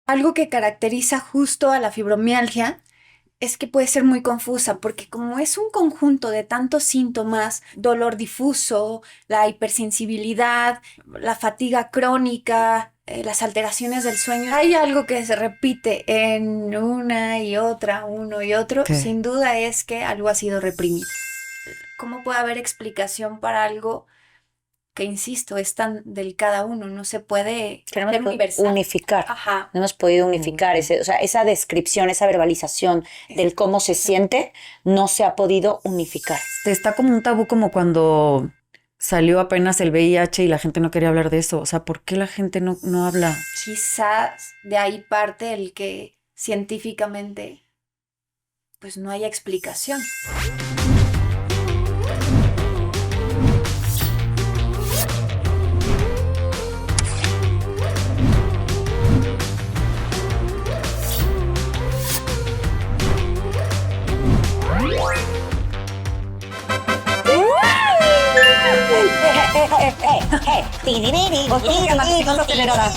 Algo que caracteriza justo a la fibromialgia es que puede ser muy confusa porque como es un conjunto de tantos síntomas, dolor difuso, la hipersensibilidad, la fatiga crónica, las alteraciones del sueño, hay algo que se repite en una y otra, uno y otro, ¿Qué? sin duda es que algo ha sido reprimido. ¿Cómo puede haber explicación para algo que, insisto, es tan del cada uno? No se puede Que no hemos hacer podido universal. unificar, Ajá. no hemos podido unificar ese, o sea, esa descripción, esa verbalización del cómo se siente, no se ha podido unificar. Está como un tabú como cuando salió apenas el VIH y la gente no quería hablar de eso. O sea, ¿por qué la gente no habla? Quizás de ahí parte el que científicamente pues no haya explicación. Más acelerada.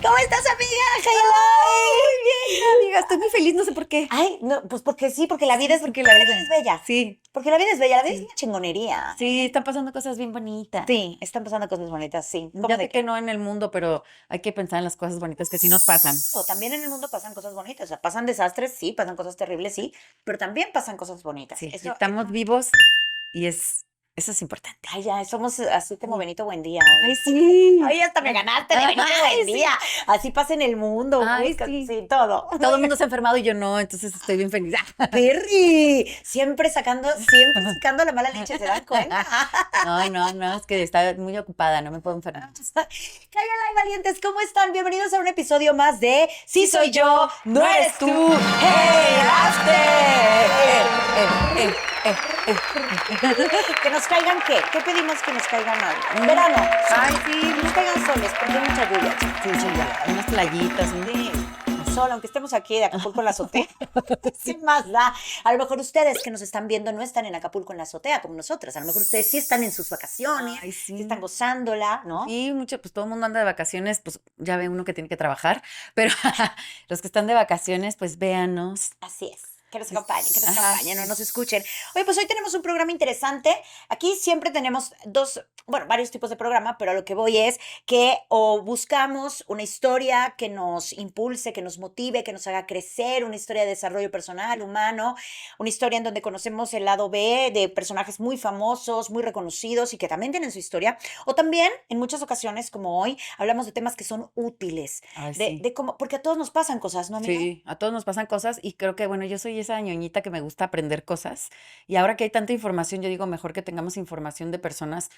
¿Cómo estás, amiga? Muy bien, amiga, estoy muy feliz, no sé por qué. Ay, no, pues porque sí, porque la vida es, Porque la vida es bella. Sí, Porque la vida es bella, la vida es sí. una chingonería. Sí, están pasando cosas bien bonitas. Sí, están pasando cosas bonitas, sí. ¿Cómo Ya de sé qué? que no en el mundo, pero hay que pensar en las cosas bonitas que sí nos pasan. O también en el mundo pasan cosas bonitas, o sea, pasan desastres, sí, pasan cosas terribles, sí, pero también pasan cosas bonitas. Sí, Eso, estamos vivos y eso es importante. ay, ya, somos así como Sí. Benito Buendía Ay, hoy. sí. Ay, hasta me ganaste de Benito Ay, sí. Buendía. Así pasa en el mundo, Ay, busca, sí. sí, todo. Todo el mundo se ha enfermado y yo no, entonces estoy bien feliz. Perry, siempre sacando la mala leche, ¿se dan cuenta? No, es que está muy ocupada, no me puedo enfermar. Caigan ahí, valientes, ¿cómo están? Bienvenidos a un episodio más de Sí soy yo, no eres tú. ¡Hey, After! Que nos caigan ¿qué? ¿Qué pedimos que nos caigan hoy? Verano. Ay, Que sí, nos caigan soles, porque hay mucha lluvia. sí, sí, ya, unas playitas. Sí, sol, aunque estemos aquí de Acapulco en la azotea. ¿Qué más da? A lo mejor ustedes que nos están viendo no están en Acapulco en la azotea como nosotras. A lo mejor ustedes sí están en sus vacaciones, Ay, sí sí. están gozándola, ¿no? Sí, mucho, pues todo el mundo anda de vacaciones, pues ya ve uno que tiene que trabajar, pero los que están de vacaciones, pues véanos. Así es. Que nos acompañen, que nos Ajá. acompañen, no nos escuchen. Oye, pues hoy tenemos un programa interesante. Aquí siempre tenemos varios tipos de programa, pero a lo que voy es que o buscamos una historia que nos impulse, que nos motive, que nos haga crecer, una historia de desarrollo personal, humano, una historia en donde conocemos el lado B de personajes muy famosos, muy reconocidos y que también tienen su historia. O también, en muchas ocasiones, como hoy, hablamos de temas que son útiles, Ay, de, sí. de cómo, porque a todos nos pasan cosas, ¿no, amiga? Sí, a todos nos pasan cosas y creo que, bueno, yo soy esa ñoñita que me gusta aprender cosas y ahora que hay tanta información, yo digo mejor que tengamos información de personas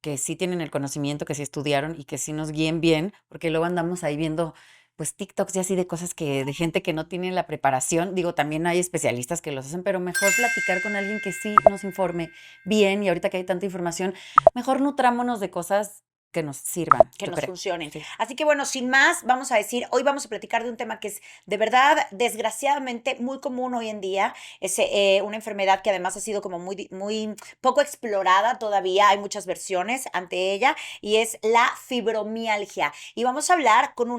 que sí tienen el conocimiento, que sí estudiaron y que sí nos guíen bien, porque luego andamos ahí viendo pues TikToks y así de cosas que de gente que no tiene la preparación. Digo, también hay especialistas que los hacen, pero mejor platicar con alguien que sí nos informe bien y ahorita que hay tanta información, mejor nutrámonos de cosas que nos sirvan, Que yo nos creo. funcionen. Sí. Así que bueno, sin más, vamos a decir, hoy vamos a platicar de un tema que es de verdad, desgraciadamente, muy común hoy en día. Es una enfermedad que además ha sido como muy poco explorada todavía. Hay muchas versiones ante ella y es la fibromialgia. Y vamos a hablar con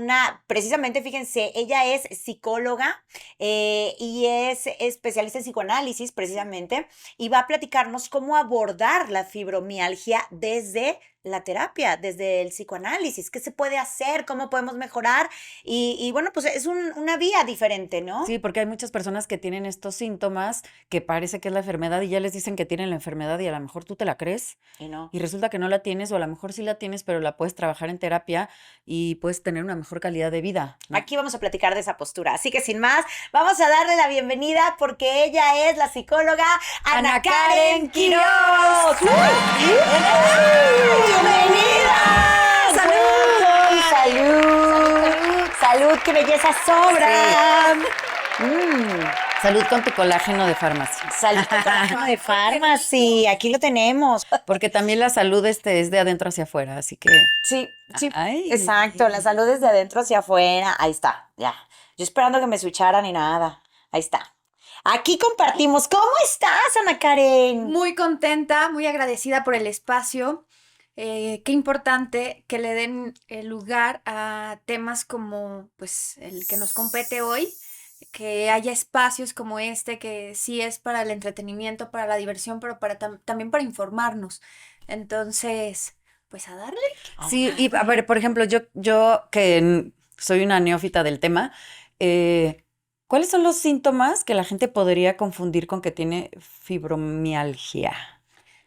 precisamente, fíjense, ella es psicóloga y es especialista en psicoanálisis precisamente y va a platicarnos cómo abordar la fibromialgia desde la terapia, desde el psicoanálisis, qué se puede hacer, cómo podemos mejorar y bueno, pues es una vía diferente, ¿no? Sí, porque hay muchas personas que tienen estos síntomas que parece que es la enfermedad y ya les dicen que tienen la enfermedad y a lo mejor tú te la crees Y no. y resulta que no la tienes o a lo mejor sí la tienes, pero la puedes trabajar en terapia y puedes tener una mejor calidad de vida, ¿no? Aquí vamos a platicar de esa postura. Así que sin más, vamos a darle la bienvenida porque ella es la psicóloga Ana Karen Quiroz. ¡Bienvenida! ¡Salud! ¡Salud! ¡Salud! ¡Qué belleza sobra! Salud con tu colágeno de farmacia. Salud con colágeno de Pharmacy. Aquí lo tenemos. Porque también la salud es de adentro hacia afuera, así que Sí, sí, ay, exacto. La salud desde adentro hacia afuera. Ahí está, ya. Yo esperando que me switcharan y nada. Ahí está. Aquí compartimos. ¿Cómo estás, Ana Karen? Muy contenta, muy agradecida por el espacio. qué importante que le den lugar a temas como pues el que nos compete hoy, que haya espacios como este, que sí es para el entretenimiento, para la diversión, pero también para informarnos. Entonces, pues a darle. Sí, y a ver, por ejemplo, yo que soy una neófita del tema, eh, ¿cuáles son los síntomas que la gente podría confundir con que tiene fibromialgia?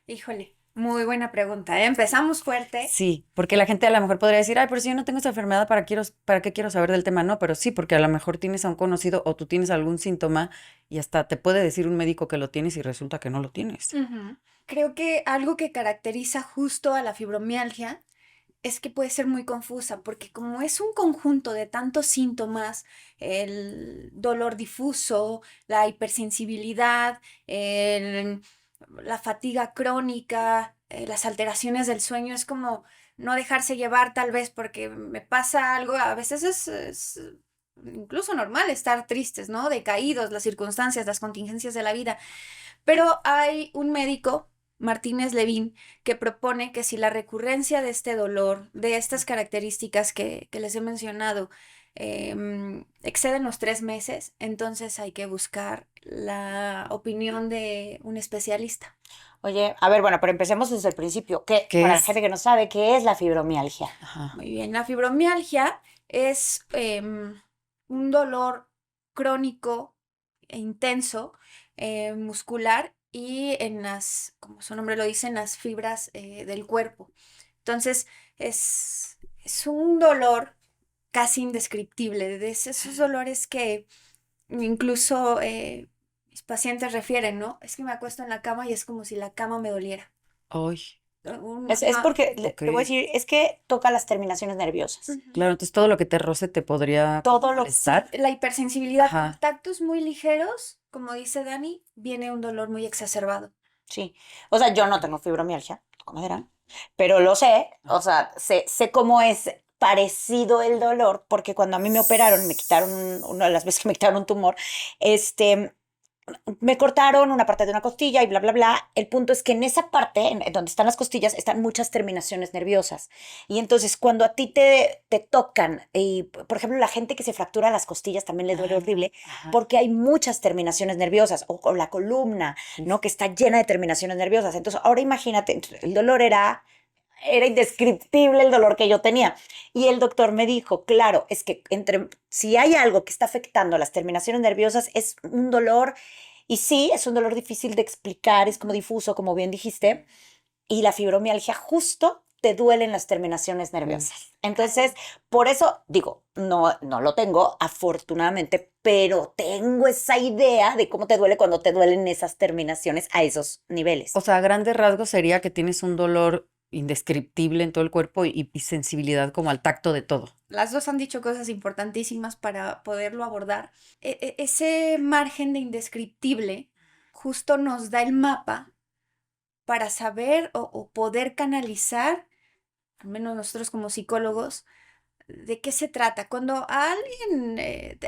Híjole, muy buena pregunta, ¿eh? Empezamos fuerte. Sí, porque la gente a lo mejor podría decir, ay, pero si yo no tengo esa enfermedad, ¿para qué quiero saber del tema? No, pero sí, porque a lo mejor tienes a un conocido o tú tienes algún síntoma y hasta te puede decir un médico que lo tienes y resulta que no lo tienes. Ujú. Creo que algo que caracteriza justo a la fibromialgia es que puede ser muy confusa, porque como es un conjunto de tantos síntomas, el dolor difuso, la hipersensibilidad, la fatiga crónica, las alteraciones del sueño, es como no dejarse llevar tal vez porque me pasa algo, a veces es incluso normal estar tristes, ¿no? Decaídos, las circunstancias, las contingencias de la vida, pero hay un médico, Martínez Levin, que propone que si la recurrencia de este dolor, de estas características que les he mencionado, exceden los 3 meses, entonces hay que buscar la opinión de un especialista. Oye, a ver, bueno, pero empecemos desde el principio. ¿Qué Para la es? gente que no sabe, ¿qué es la fibromialgia? Ajá. Muy bien, la fibromialgia es un dolor crónico e intenso, muscular y como su nombre lo dice, en las fibras del cuerpo. Entonces, es un dolor casi indescriptible, de esos dolores que incluso mis pacientes refieren, ¿no? Es que me acuesto en la cama y es como si la cama me doliera. Ay, Es porque, ok. te voy a decir, es que toca las terminaciones nerviosas. Ujú. Claro, entonces todo lo que te roce te podría Todo lo molestar. La hipersensibilidad, Ajá. contactos muy ligeros, como dice Dani, viene un dolor muy exacerbado. Sí. O sea, yo no tengo fibromialgia, como verán, pero lo sé, o sea, sé cómo es parecido el dolor, porque cuando a mí me operaron, me quitaron, una de las veces que me quitaron un tumor, este, me cortaron una parte de una costilla y bla, bla, bla. El punto es que en esa parte, en donde están las costillas, están muchas terminaciones nerviosas. Y entonces cuando a ti te tocan, y por ejemplo, la gente que se fractura las costillas también le duele horrible, Ajá. porque hay muchas terminaciones nerviosas, o la columna, ¿no? Que está llena de terminaciones nerviosas. Entonces, ahora imagínate, el dolor era indescriptible el dolor que yo tenía. Y el doctor me dijo, claro, es que si hay algo que está afectando las terminaciones nerviosas, es un dolor, y sí, es un dolor difícil de explicar, es como difuso, como bien dijiste, y la fibromialgia justo te duelen las terminaciones nerviosas. Entonces, por eso digo, no lo tengo, afortunadamente, pero tengo esa idea de cómo te duele cuando te duelen esas terminaciones a esos niveles. O sea, a grandes rasgos sería que tienes un dolor indescriptible en todo el cuerpo y sensibilidad como al tacto de todo. Las dos han dicho cosas importantísimas para poderlo abordar. Ese margen de indescriptible justo nos da el mapa para saber o poder canalizar, al menos nosotros como psicólogos, de qué se trata. Cuando alguien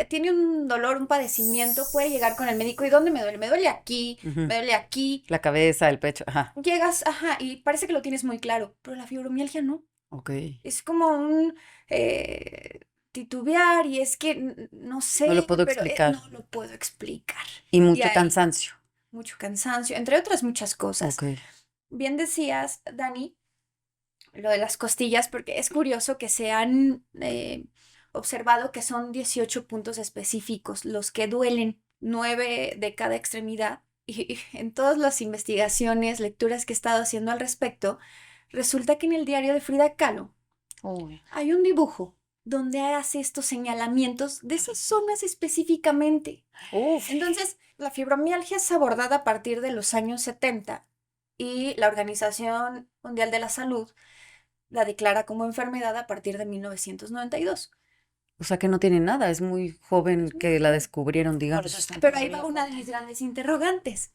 tiene un dolor, un padecimiento, puede llegar con el médico y ¿dónde me duele? Me duele aquí, Ujú. me duele aquí. La cabeza, el pecho, ajá. Llegas, ajá, y parece que lo tienes muy claro, pero la fibromialgia no. Ok. Es como un titubear y es que no No lo sé, puedo pero explicar. no lo puedo explicar. Y Y mucho hay cansancio. mucho cansancio, entre otras muchas cosas. Ok. Bien decías, Dani, lo de las costillas, porque es curioso que se han observado que son 18 puntos específicos los que duelen, 9 de cada extremidad. Y en todas las investigaciones, lecturas que he estado haciendo al respecto, resulta que en el diario de Frida Kahlo Uy. hay un dibujo donde hace estos señalamientos de esas zonas específicamente. Uf. Entonces, la fibromialgia es abordada a partir de los años 70 y la Organización Mundial de la Salud la declara como enfermedad a partir de 1992. O sea que no tiene nada, es muy joven Es muy que la joven. descubrieron, Por eso digamos. están Pero ahí todavía va una de jóvenes. mis grandes interrogantes.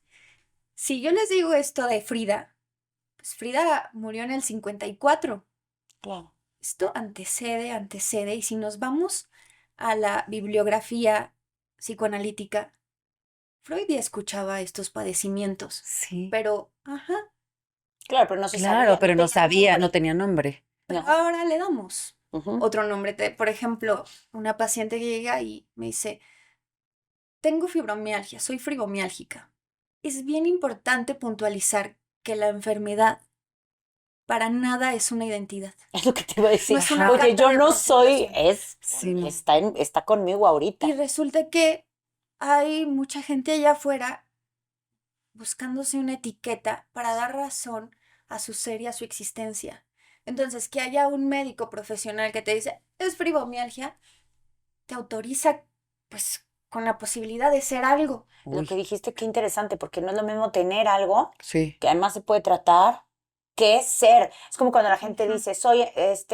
Si yo les digo esto de Frida, pues Frida murió en el 54. Claro. Esto antecede, y si nos vamos a la bibliografía psicoanalítica, Freud ya escuchaba estos padecimientos, Sí. pero, ajá, Claro, pero no se Claro, sabía, pero no tenía sabía, no nombre. tenía nombre. Pero No. ahora le damos Ujú. otro nombre. Por ejemplo, una paciente que llega y me dice, tengo fibromialgia, soy fibromiálgica. Es bien importante puntualizar que la enfermedad para nada es una identidad. Es lo que te iba a No decir. es una Ajá. Porque carta yo de no soy, presentación. Sí, no. está conmigo ahorita. Y resulta que hay mucha gente allá afuera buscándose una etiqueta para dar razón a su ser y a su existencia. Entonces, que haya un médico profesional que te dice, es fibromialgia, te autoriza, pues, con la posibilidad de ser algo. Lo que Uy, dijiste, qué interesante, porque no es lo mismo tener algo sí. que además se puede tratar que es ser. Es como cuando la gente Ujú. dice,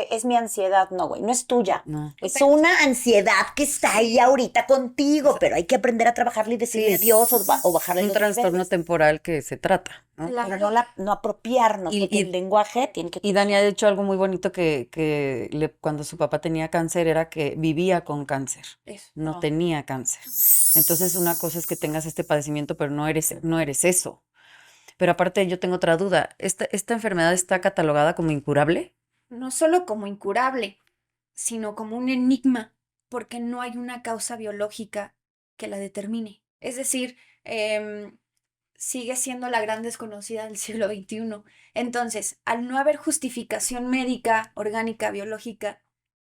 es mi ansiedad. No, güey, no es tuya. No. Es Pero una ansiedad que está ahí ahorita O contigo, sea, pero hay que aprender a trabajarle y sí, decirle Dios o es bajarle un los trastorno niveles. temporal que se trata, ¿no? Pero claro, no apropiarnos, Y, porque el y, lenguaje tiene que... y Dani ha hecho algo muy bonito cuando su papá tenía cáncer era que vivía con cáncer, eso. no No. tenía cáncer. Entonces una cosa es que tengas este padecimiento, pero no eres eso. Pero aparte yo tengo otra duda, ¿esta enfermedad está catalogada como incurable? No solo como incurable, sino como un enigma, porque no hay una causa biológica que la determine. Es decir, sigue siendo la gran desconocida del siglo XXI. Entonces, al no haber justificación médica, orgánica, biológica,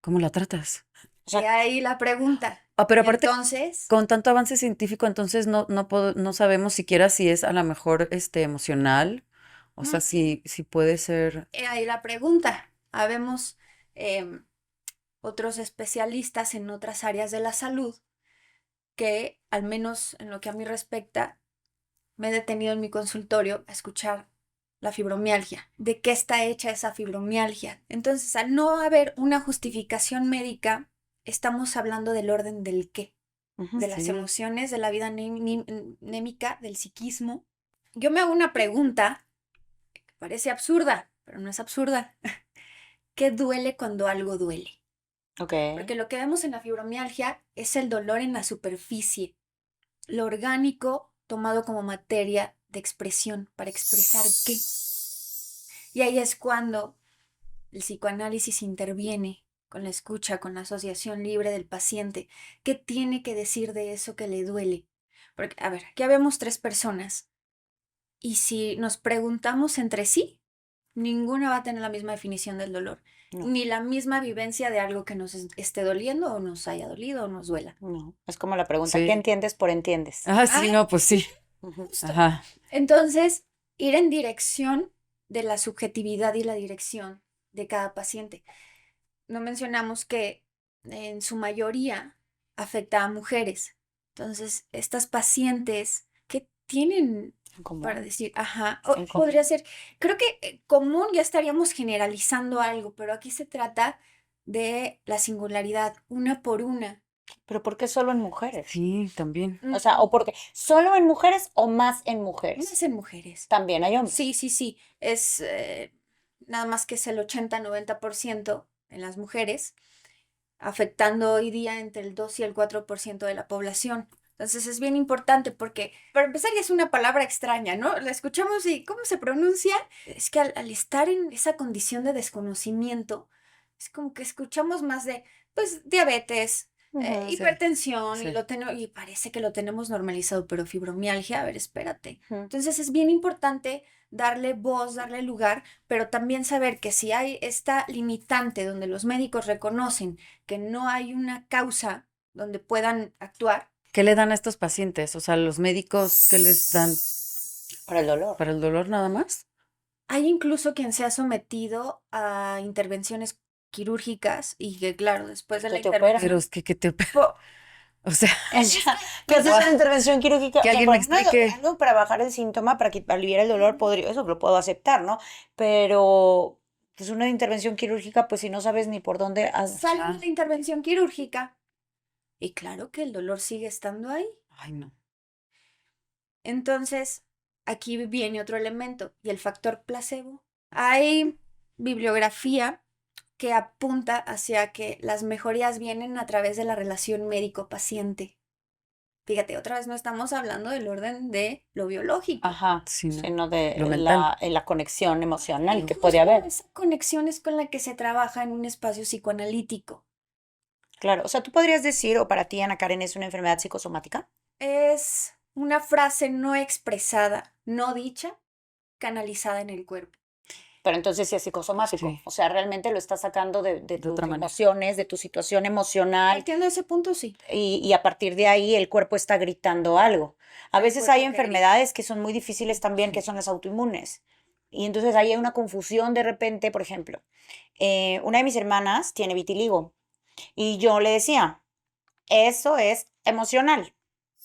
¿Cómo la tratas? O he sea, ahí la pregunta. Ah, pero Y aparte, entonces, con tanto avance científico, entonces no sabemos siquiera si es a lo mejor emocional, o sea, si puede ser. he ahí la pregunta. Habemos em, otros especialistas en otras áreas de la salud que, al menos en lo que a mí respecta, me he detenido en mi consultorio a escuchar la fibromialgia, de qué está hecha esa fibromialgia. Entonces, al no haber una justificación médica, estamos hablando del orden del qué, ujú. de las Sí. emociones, de la vida anémica, del psiquismo. Yo me hago una pregunta que parece absurda, pero no es absurda. ¿Qué duele cuando algo duele? Ok. Porque lo que vemos en la fibromialgia es el dolor en la superficie, lo orgánico tomado como materia de expresión para expresar qué. Y ahí es cuando el psicoanálisis interviene con la escucha, con la asociación libre del paciente. ¿Qué tiene que decir de eso que le duele? Porque, a ver, aquí habemos tres personas y si nos preguntamos entre sí, ninguna va a tener la misma definición del dolor, No, ni la misma vivencia de algo que nos esté doliendo o nos haya dolido o nos duela. no. Es como la pregunta, ¿qué Sí. entiendes por entiendes? Ah, sí, Ah, no, pues sí. Ujú. justo. Ajá. Entonces, ir en dirección de la subjetividad y la dirección de cada paciente. No mencionamos que en su mayoría afecta a mujeres. Entonces, estas pacientes que tienen En común, para decir, ajá, en podría común. ser, creo que común ya estaríamos generalizando algo, pero aquí se trata de la singularidad, una por una. Pero ¿por qué solo en mujeres? Sí, también. O sea, o porque solo en mujeres o más en mujeres. Más en mujeres. También hay hombres. Sí, sí, sí. Es nada más que es el 80-90% en las mujeres, afectando hoy día entre el 2 y el 4% de la población. Entonces es bien importante porque, para empezar, ya es una palabra extraña, ¿no? La escuchamos y ¿cómo se pronuncia? Es que al estar en esa condición de desconocimiento, es como que escuchamos más de, pues, diabetes, Ujú, Sí, hipertensión, sí. y parece que lo tenemos normalizado, pero fibromialgia, a ver, espérate. ujú. Entonces es bien importante darle voz, darle lugar, pero también saber que si hay esta limitante donde los médicos reconocen que no hay una causa donde puedan actuar, ¿Qué le dan a estos pacientes? O sea, los médicos, ¿qué les dan Para el dolor. para el dolor nada más? hay incluso quien se ha sometido a intervenciones quirúrgicas y que, claro, después de Que la te operan. Pero intervención, es que te operan. po- O sea, O sea, que haces guau, una intervención quirúrgica, que o sea, alguien me por ejemplo, explique. algo para bajar el síntoma, para aliviar el dolor, podría, eso lo puedo aceptar, ¿no? Pero, pues una intervención quirúrgica, pues si no sabes ni por dónde, sale de Ajá. la intervención quirúrgica y claro que el dolor sigue estando ahí. Ay, no. Entonces, aquí viene otro elemento y el factor placebo. Hay bibliografía que apunta hacia que las mejorías vienen a través de la relación médico-paciente. Fíjate, otra vez no estamos hablando del orden de lo biológico. Ajá, Sí, ¿no? sino de Lo mental. la conexión Y emocional que puede justo haber. esa conexión es con la que se trabaja en un espacio psicoanalítico. Claro, o sea, tú podrías decir, o para ti, Ana Karen, es una enfermedad psicosomática, Es una frase no expresada, no dicha, canalizada en el cuerpo. pero entonces sí es psicosomático. Sí, O sea, realmente lo estás sacando de de tus otra manera. emociones, de tu situación emocional, Partiendo de ese punto, sí. y a partir de ahí el cuerpo está gritando algo. A El veces hay cuerpo te grita. enfermedades que son muy difíciles también, que son las autoinmunes. Y entonces ahí hay una confusión de repente, por ejemplo, una de mis hermanas tiene vitiligo y yo le decía, eso es emocional.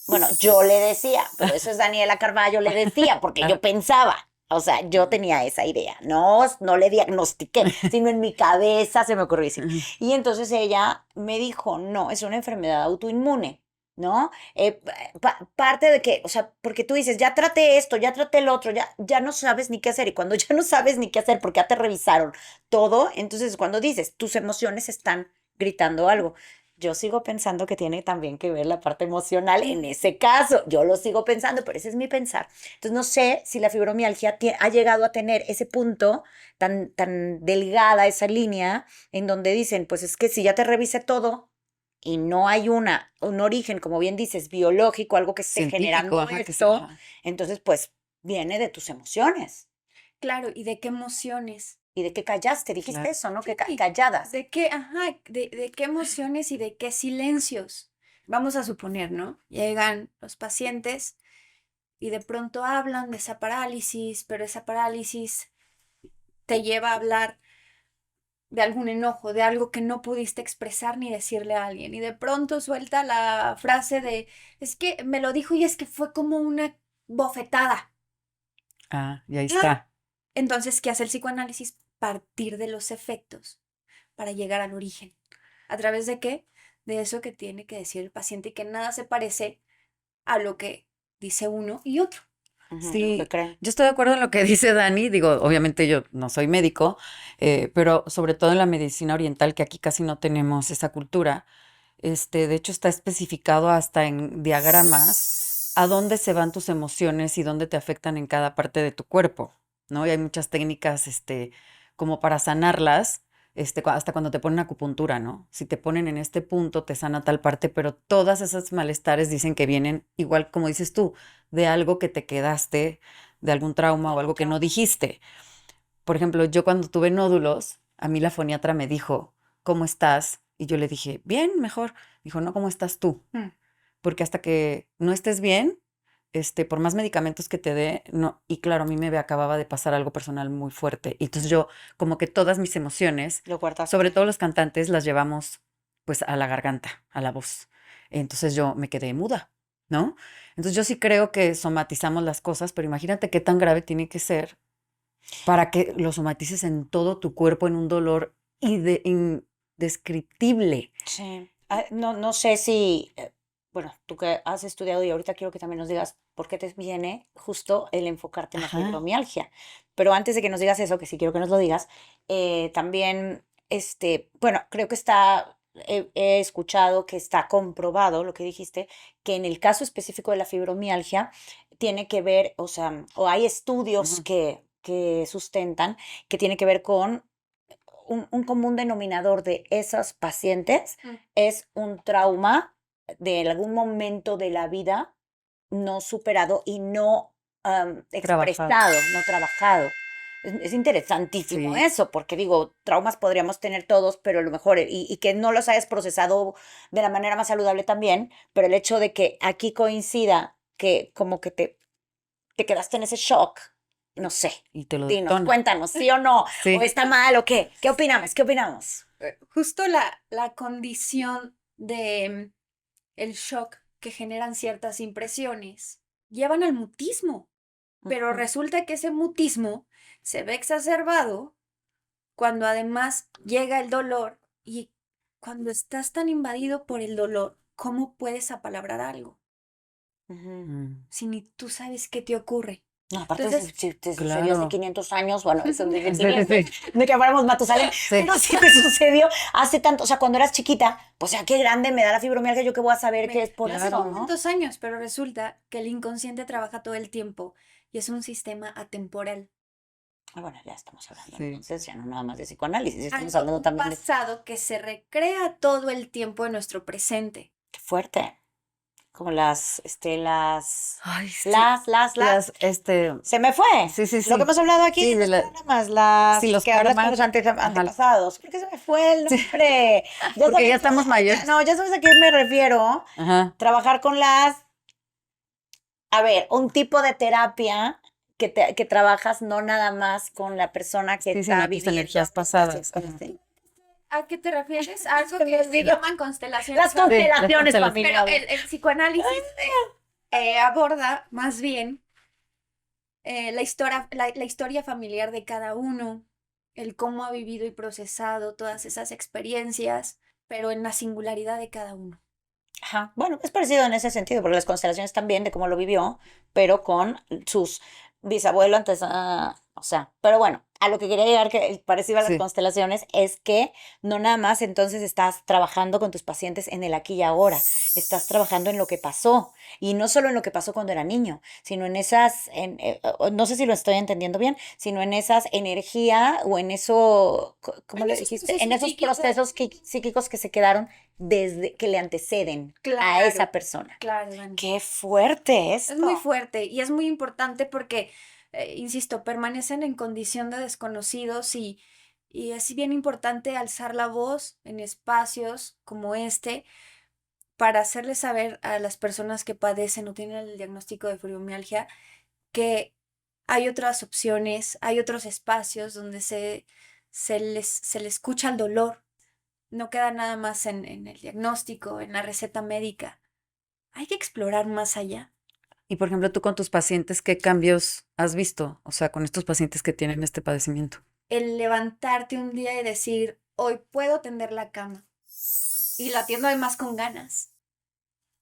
Bueno, yo le decía, pero eso es Daniela Carballo le decía, porque yo pensaba, o sea, yo tenía esa idea, no le diagnostiqué, sino en mi cabeza se me ocurrió decir. Ujú. Y entonces ella me dijo, no, es una enfermedad autoinmune, ¿no? Parte de que, o sea, porque tú dices, ya traté esto, ya traté el otro, ya no sabes ni qué hacer, y cuando ya no sabes ni qué hacer porque ya te revisaron todo, entonces cuando dices, tus emociones están gritando algo. Yo sigo pensando que tiene también que ver la parte emocional en ese caso. Yo lo sigo pensando, pero ese es mi pensar. Entonces no sé si la fibromialgia ha llegado a tener ese punto tan delgada, esa línea, en donde dicen, pues es que si ya te revisé todo y no hay un origen, como bien dices, biológico, algo que esté Científico, generando ajá, que se, esto, ajá. entonces pues viene de tus emociones. Claro, ¿y de qué emociones? ¿Y de qué callaste? Dijiste Claro. eso, ¿no? Que Sí, calladas. ¿de qué, ajá, de qué emociones y de qué silencios? Vamos a suponer, ¿no? Llegan los pacientes y de pronto hablan de esa parálisis, pero esa parálisis te lleva a hablar de algún enojo, de algo que no pudiste expresar ni decirle a alguien. Y de pronto suelta la frase de, es que me lo dijo y es que fue como una bofetada. Ah, y ahí ¡Ah! está. Entonces, ¿qué hace el psicoanálisis? Partir de los efectos para llegar al origen. ¿A través de qué? De eso que tiene que decir el paciente y que nada se parece a lo que dice uno y otro. Ujú, lo que Sí, creen. yo estoy de acuerdo en lo que dice Dani. Digo, obviamente yo no soy médico, pero sobre todo en la medicina oriental, que aquí casi no tenemos esa cultura. De hecho, está especificado hasta en diagramas a dónde se van tus emociones y dónde te afectan en cada parte de tu cuerpo, ¿no? Y hay muchas técnicas, como para sanarlas, hasta cuando te ponen acupuntura, ¿no? Si te ponen en este punto, te sana tal parte, pero todas esas malestares dicen que vienen, igual como dices tú, de algo que te quedaste, de algún trauma o algo que no dijiste. Por ejemplo, yo cuando tuve nódulos, a mí la foniatra me dijo, ¿cómo estás? Y yo le dije, bien, mejor. Dijo, no, ¿cómo estás tú? Mm. Porque hasta que no estés bien, por más medicamentos que te dé, no. Y claro, a mí me acababa de pasar algo personal muy fuerte. Y entonces yo, como que todas mis emociones, Lo guardaste. sobre todo los cantantes, las llevamos pues a la garganta, a la voz. Entonces yo me quedé muda, ¿no? Entonces yo sí creo que somatizamos las cosas, pero imagínate qué tan grave tiene que ser para que lo somatices en todo tu cuerpo en un dolor indescriptible. Sí. No sé si, bueno, tú que has estudiado y ahorita quiero que también nos digas por qué te viene justo el enfocarte en la Ajá. fibromialgia. Pero antes de que nos digas eso, que sí quiero que nos lo digas, también, bueno, creo que he escuchado que está comprobado lo que dijiste, que en el caso específico de la fibromialgia tiene que ver, o sea, o hay estudios Ujú. que sustentan que tiene que ver con un común denominador de esos pacientes Mm. es un trauma de algún momento de la vida no superado y no Trabajado. expresado, no trabajado. Es interesantísimo Sí. eso, porque digo, traumas podríamos tener todos, pero a lo mejor, y que no los hayas procesado de la manera más saludable también, pero el hecho de que aquí coincida que como que te quedaste en ese shock, no sé. Y te lo Dinos, detona. cuéntanos, ¿sí o no? ¿O Sí. está mal o qué? ¿Qué opinamos? ¿Qué opinamos? Justo la condición de el shock que generan ciertas impresiones llevan al mutismo, pero Ujú, resulta que ese mutismo se ve exacerbado cuando además llega el dolor y cuando estás tan invadido por el dolor, ¿cómo puedes apalabrar algo ujú. Mm. si ni tú sabes qué te ocurre? No, aparte, Entonces, si te sucedió hace Claro. 500 años, bueno, eso de Sí, sí, 500, sí. de que fuéramos Matusalén, Sí. pero si te sucedió hace tanto, o sea, cuando eras chiquita, pues ya qué grande me da la fibromialgia, yo qué voy a saber que es por hace eso, Claro. ¿no? 500 años, pero resulta que el inconsciente trabaja todo el tiempo y es un sistema atemporal. Ah, bueno, ya estamos hablando Sí. entonces, ya no nada más de psicoanálisis, estamos Algo, hablando un también de... pasado que se recrea todo el tiempo en nuestro presente. Qué fuerte. Como las, Ay, sí. las. Las, Se me fue. sí, sí, Lo que sí. hemos hablado aquí Sí, en de los la, programas, sí, las los que hablas con karmas. los Ajá. antepasados. ¿Por qué se me fue el Sí, nombre? Ya porque ya sabes, estamos mayores. no, ya sabes a qué me refiero. Ajá. Trabajar con las, a ver, un tipo de terapia que trabajas no nada más con la persona que Sí, está sino tus viviendo energías ahorita, pasadas. con Ajá. ¿A qué te refieres? A algo Se me que se olvidó. llaman constelaciones Las familiares. Sí, las constelaciones constelaciones. Pero familiares. el psicoanálisis aborda más bien la historia familiar de cada uno, el cómo ha vivido y procesado todas esas experiencias, pero en la singularidad de cada uno. Ajá. Bueno, es parecido en ese sentido, porque las constelaciones también de cómo lo vivió, pero con sus bisabuelos antes, o sea, pero bueno, a lo que quería llegar, que es parecido a las Sí. constelaciones, es que no nada más entonces estás trabajando con tus pacientes en el aquí y ahora, estás trabajando en lo que pasó, y no solo en lo que pasó cuando era niño, sino en esas, no sé si lo estoy entendiendo bien, sino en esas energía o en eso, ¿cómo En le esos dijiste? En procesos esos psíquicos. procesos psíquicos que se quedaron desde que le anteceden a Claro, esa persona. claro, Dani. Qué fuerte Es muy esto. fuerte y es muy importante porque, insisto, permanecen en condición de desconocidos y es bien importante alzar la voz en espacios como este para hacerles saber a las personas que padecen o tienen el diagnóstico de fibromialgia que hay otras opciones, hay otros espacios donde se le escucha el dolor. No queda nada más en el diagnóstico, en la receta médica. Hay que explorar más allá. Y por ejemplo, tú con tus pacientes, ¿qué cambios has visto? O sea, con estos pacientes que tienen este padecimiento. El levantarte un día y decir, hoy puedo tender la cama y la tiendo además con ganas.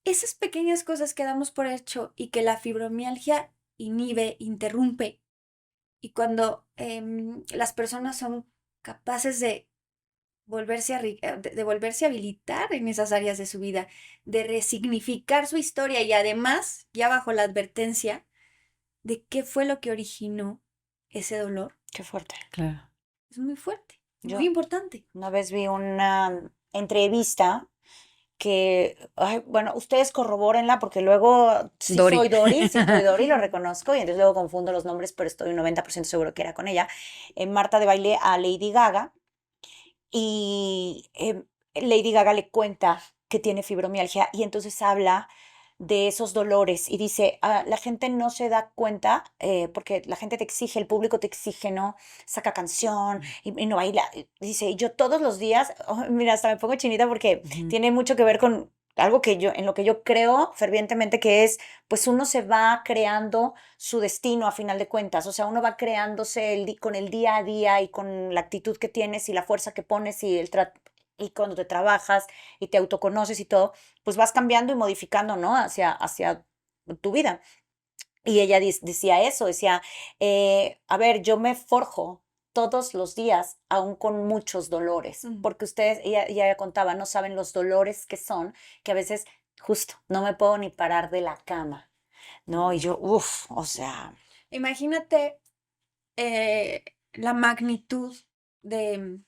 Esas pequeñas cosas que damos por hecho y que la fibromialgia inhibe, interrumpe. Y cuando las personas son capaces de volverse a habilitar en esas áreas de su vida, de resignificar su historia y además, ya bajo la advertencia de qué fue lo que originó ese dolor, Qué fuerte. Claro. es muy fuerte, muy Yo importante. una vez vi una entrevista que, ay, bueno, ustedes corrobórenla porque luego Dori. Sí soy Dori, lo reconozco y entonces luego confundo los nombres, pero estoy un 90% seguro que era con ella. En Marta de baile a Lady Gaga y Lady Gaga le cuenta que tiene fibromialgia y entonces habla de esos dolores y dice, la gente no se da cuenta porque la gente te exige, el público te exige, ¿no? Saca canción y no baila. Dice, y yo todos los días, oh, mira, hasta me pongo chinita porque Ujú. tiene mucho que ver con algo que yo, en lo que yo creo fervientemente que es, pues uno se va creando su destino a final de cuentas, o sea, uno va creándose con el día a día y con la actitud que tienes y la fuerza que pones y cuando te trabajas y te autoconoces y todo, pues vas cambiando y modificando, ¿no? Hacia tu vida. Y ella decía eso, decía, a ver, yo me forjo todos los días, aún con muchos dolores, porque ustedes, ella contaba, no saben los dolores que son, que a veces justo no me puedo ni parar de la cama, ¿no? Y yo, uff, o sea, Imagínate la magnitud de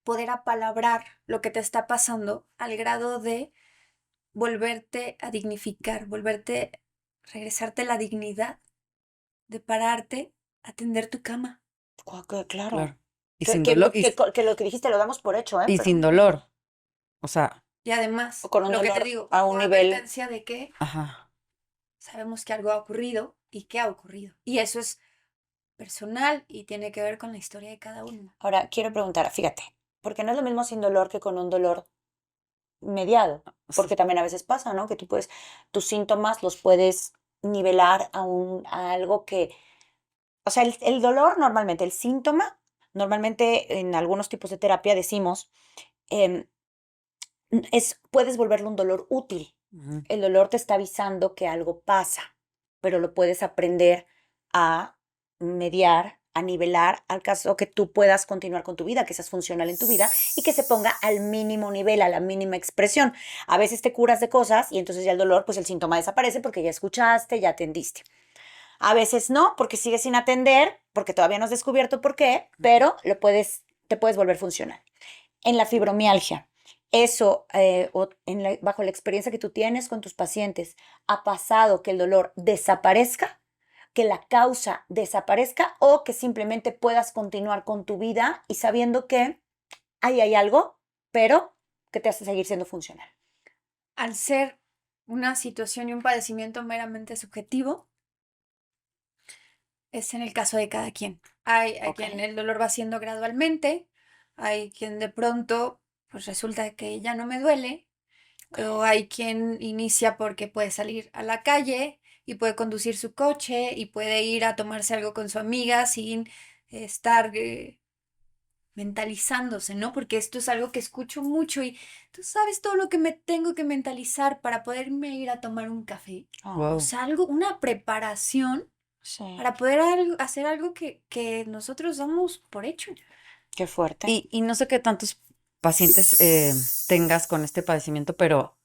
poder apalabrar lo que te está pasando al grado de volverte a dignificar, regresarte la dignidad de pararte, atender tu cama. claro, Claro. Y que, sin que, dolor. lo, que lo que dijiste lo damos por hecho, ¿eh? Y Pero sin dolor. O sea, Y además, con un lo que te dolor digo, a un con nivel, advertencia de que ajá. sabemos que algo ha ocurrido y qué ha ocurrido. Y eso es personal y tiene que ver con la historia de cada uno. ahora quiero preguntar, fíjate, porque no es lo mismo sin dolor que con un dolor mediado, porque también a veces pasa, ¿no? Que tú puedes, tus síntomas los puedes nivelar a algo que, o sea, el dolor normalmente, el síntoma, normalmente en algunos tipos de terapia decimos, em, puedes volverlo un dolor útil. Ujú. El dolor te está avisando que algo pasa, pero lo puedes aprender a mediar, a nivelar al caso que tú puedas continuar con tu vida, que seas funcional en tu vida y que se ponga al mínimo nivel, a la mínima expresión. A veces te curas de cosas y entonces ya el dolor, pues el síntoma desaparece porque ya escuchaste, ya atendiste. A veces no, porque sigues sin atender, porque todavía no has descubierto por qué, pero te puedes volver funcional. En la fibromialgia, eso, bajo la experiencia que tú tienes con tus pacientes, ¿ha pasado que el dolor desaparezca, que la causa desaparezca o que simplemente puedas continuar con tu vida y sabiendo que ahí hay algo, pero que te hace seguir siendo funcional? Al ser una situación y un padecimiento meramente subjetivo, es en el caso de cada quien. Hay Ok. quien el dolor va siendo gradualmente, hay quien de pronto, pues resulta que ya no me duele, o hay quien inicia porque puede salir a la calle y puede conducir su coche y puede ir a tomarse algo con su amiga sin estar mentalizándose, ¿no? Porque esto es algo que escucho mucho y tú sabes todo lo que me tengo que mentalizar para poderme ir a tomar un café. O Wow. sea, una preparación Sí, para poder hacer algo que nosotros damos por hecho. qué fuerte. Y no sé qué tantos pacientes tengas con este padecimiento, pero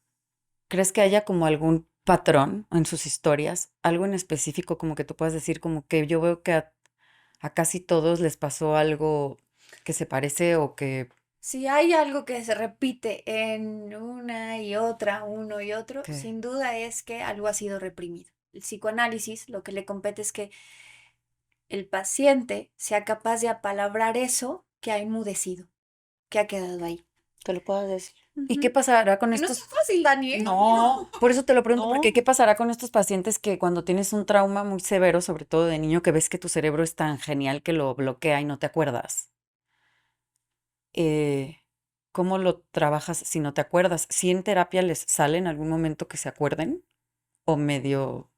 ¿crees que haya como algún patrón en sus historias? Algo en específico como que tú puedas decir, como que yo veo que a casi todos les pasó algo que se parece o que... Si hay algo que se repite en una y otra, uno y otro, que- sin duda es que algo ha sido reprimido. El psicoanálisis lo que le compete es que el paciente sea capaz de apalabrar eso que ha enmudecido, que ha quedado ahí. Te lo puedo decir. ¿Y qué Ujú. pasará con Que no estos... es fácil, Daniel. No, por eso te lo pregunto, No. porque ¿qué pasará con estos pacientes que cuando tienes un trauma muy severo, sobre todo de niño, que ves que tu cerebro es tan genial que lo bloquea y no te acuerdas? Eh, ¿Cómo lo trabajas si no te acuerdas? ¿Si en terapia les sale en algún momento que se acuerden? ¿O medio,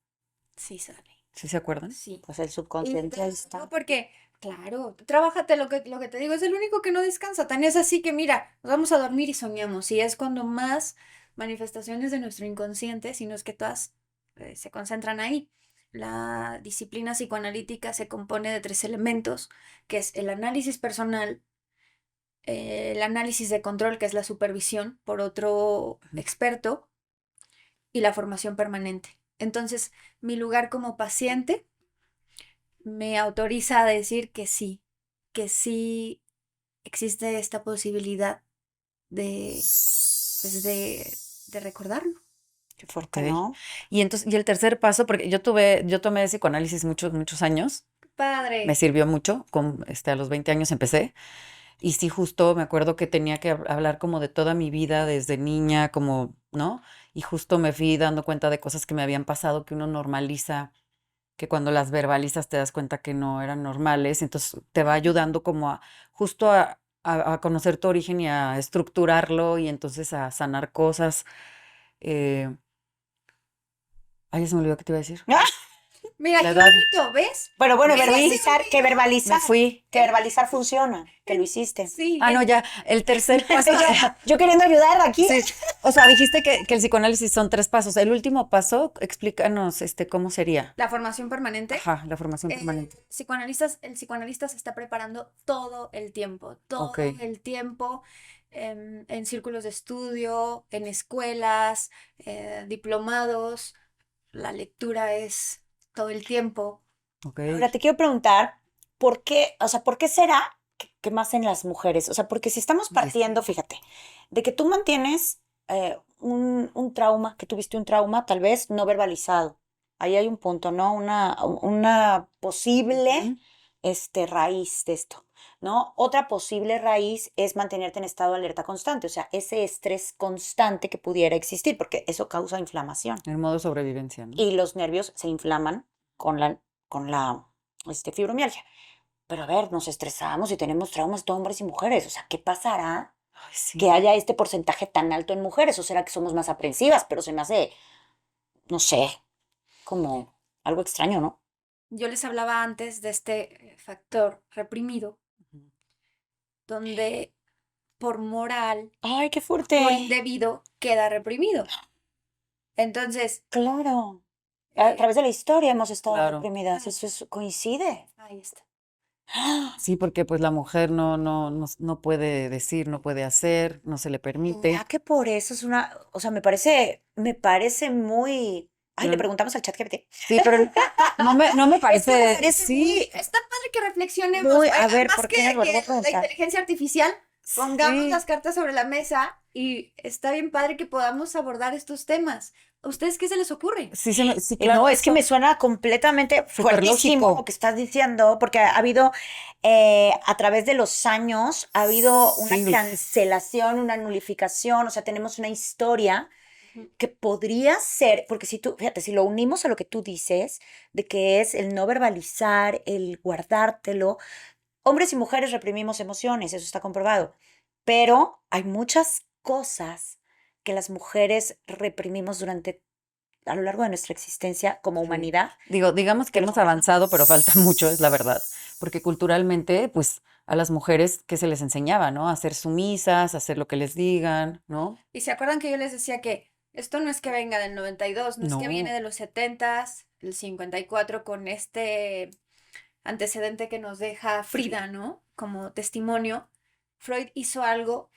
Sí, sale. sí se acuerdan? Sí. Pues el Y subconsciente ahí no, está. porque, claro, trabájate lo que te digo, es el único que no descansa. Tan es así que, mira, nos vamos a dormir y soñamos. Y es cuando más manifestaciones de nuestro inconsciente, si no es que todas se concentran ahí. La disciplina psicoanalítica se compone de 3 elementos, que es el análisis personal, el análisis de control, que es la supervisión por otro Ujú. experto, y la formación permanente. Entonces, mi lugar como paciente me autoriza a decir que sí existe esta posibilidad de, pues de recordarlo. Qué Ok. fuerte, ¿no? Y entonces, y el tercer paso, porque yo tomé psicoanálisis muchos, muchos años, me Padre. sirvió mucho, a los 20 años empecé, y sí, justo me acuerdo que tenía que hablar como de toda mi vida desde niña, como, ¿no? Y justo me fui dando cuenta de cosas que me habían pasado que uno normaliza, que cuando las verbalizas te das cuenta que no eran normales, entonces te va ayudando como a justo a conocer tu origen y a estructurarlo y entonces a sanar cosas. eh, Ay, ya se me olvidó qué te iba a decir. Mira, La qué edad. bonito, ¿ves? Pero bueno, Me fui, me fui. que verbalizar funciona, que lo hiciste. Sí, Ah, no, ya. El tercer paso. Yo queriendo ayudar aquí. Sí. O sea, dijiste que el psicoanálisis son 3 pasos. El último paso, explícanos, cómo sería. la formación permanente. Ajá, la formación permanente. El psicoanalista se está preparando todo Ok. el tiempo, en círculos de estudio, en escuelas, diplomados. La lectura es todo el tiempo. Ok. Ahora te quiero preguntar, ¿por qué, o sea, por qué será que más en las mujeres? O sea, porque si estamos partiendo, fíjate, de que tú mantienes un trauma, que tuviste un trauma tal vez no verbalizado. Ahí hay un punto, ¿no? Una posible Ujú. raíz de esto, ¿no? Otra posible raíz es mantenerte en estado de alerta constante, o sea, ese estrés constante que pudiera existir, porque eso causa inflamación En modo sobrevivencia, ¿no? y los nervios se inflaman con la fibromialgia. Pero a ver, nos estresamos y tenemos traumas de hombres y mujeres. O sea, ¿qué pasará Ay, sí. que haya este porcentaje tan alto en mujeres? ¿O será que somos más aprensivas? Pero se me hace, no sé, como algo extraño, ¿no? Yo les hablaba antes de este factor reprimido, Ujú. donde por moral, Ay, qué lo fuerte. indebido queda reprimido. Entonces, Claro. A través de la historia hemos estado Claro. reprimidas, eso coincide. Ahí está. Sí, porque pues la mujer no puede decir, no puede hacer, no se le permite. ¿Será que por eso es una, o sea, me parece muy, ay, le Pero- preguntamos al chat GPT. Sí, pero no me Es que me parece, parece sí, Está padre que reflexionemos. muy, a ver, Más ¿por que, qué nos volvemos a la preguntar? inteligencia artificial, pongamos sí, las cartas sobre la mesa y está bien padre que podamos abordar estos temas. ¿A ustedes qué se les ocurre? sí, claro, No, es que eso, me suena completamente súper fuertísimo lógico. lo que estás diciendo, porque ha habido, a través de los años, ha habido una Sí, cancelación, una nulificación, o sea, tenemos una historia Ujú. que podría ser, porque si tú, fíjate, si lo unimos a lo que tú dices, de que es el no verbalizar, el guardártelo, hombres y mujeres reprimimos emociones, eso está comprobado, pero hay muchas cosas que las mujeres reprimimos durante a lo largo de nuestra existencia como sí. humanidad. Digo, digamos que Que hemos los hombres avanzado, pero falta mucho, es la verdad. Porque culturalmente, pues, a las mujeres, ¿qué se les enseñaba, no? A ser sumisas, a hacer lo que les digan, ¿no? Y se acuerdan que yo les decía que esto no es que venga del 92, no es que viene No, de los 70s, el 54, con este antecedente que nos deja Frida, ¿no? Como testimonio. Freud hizo algo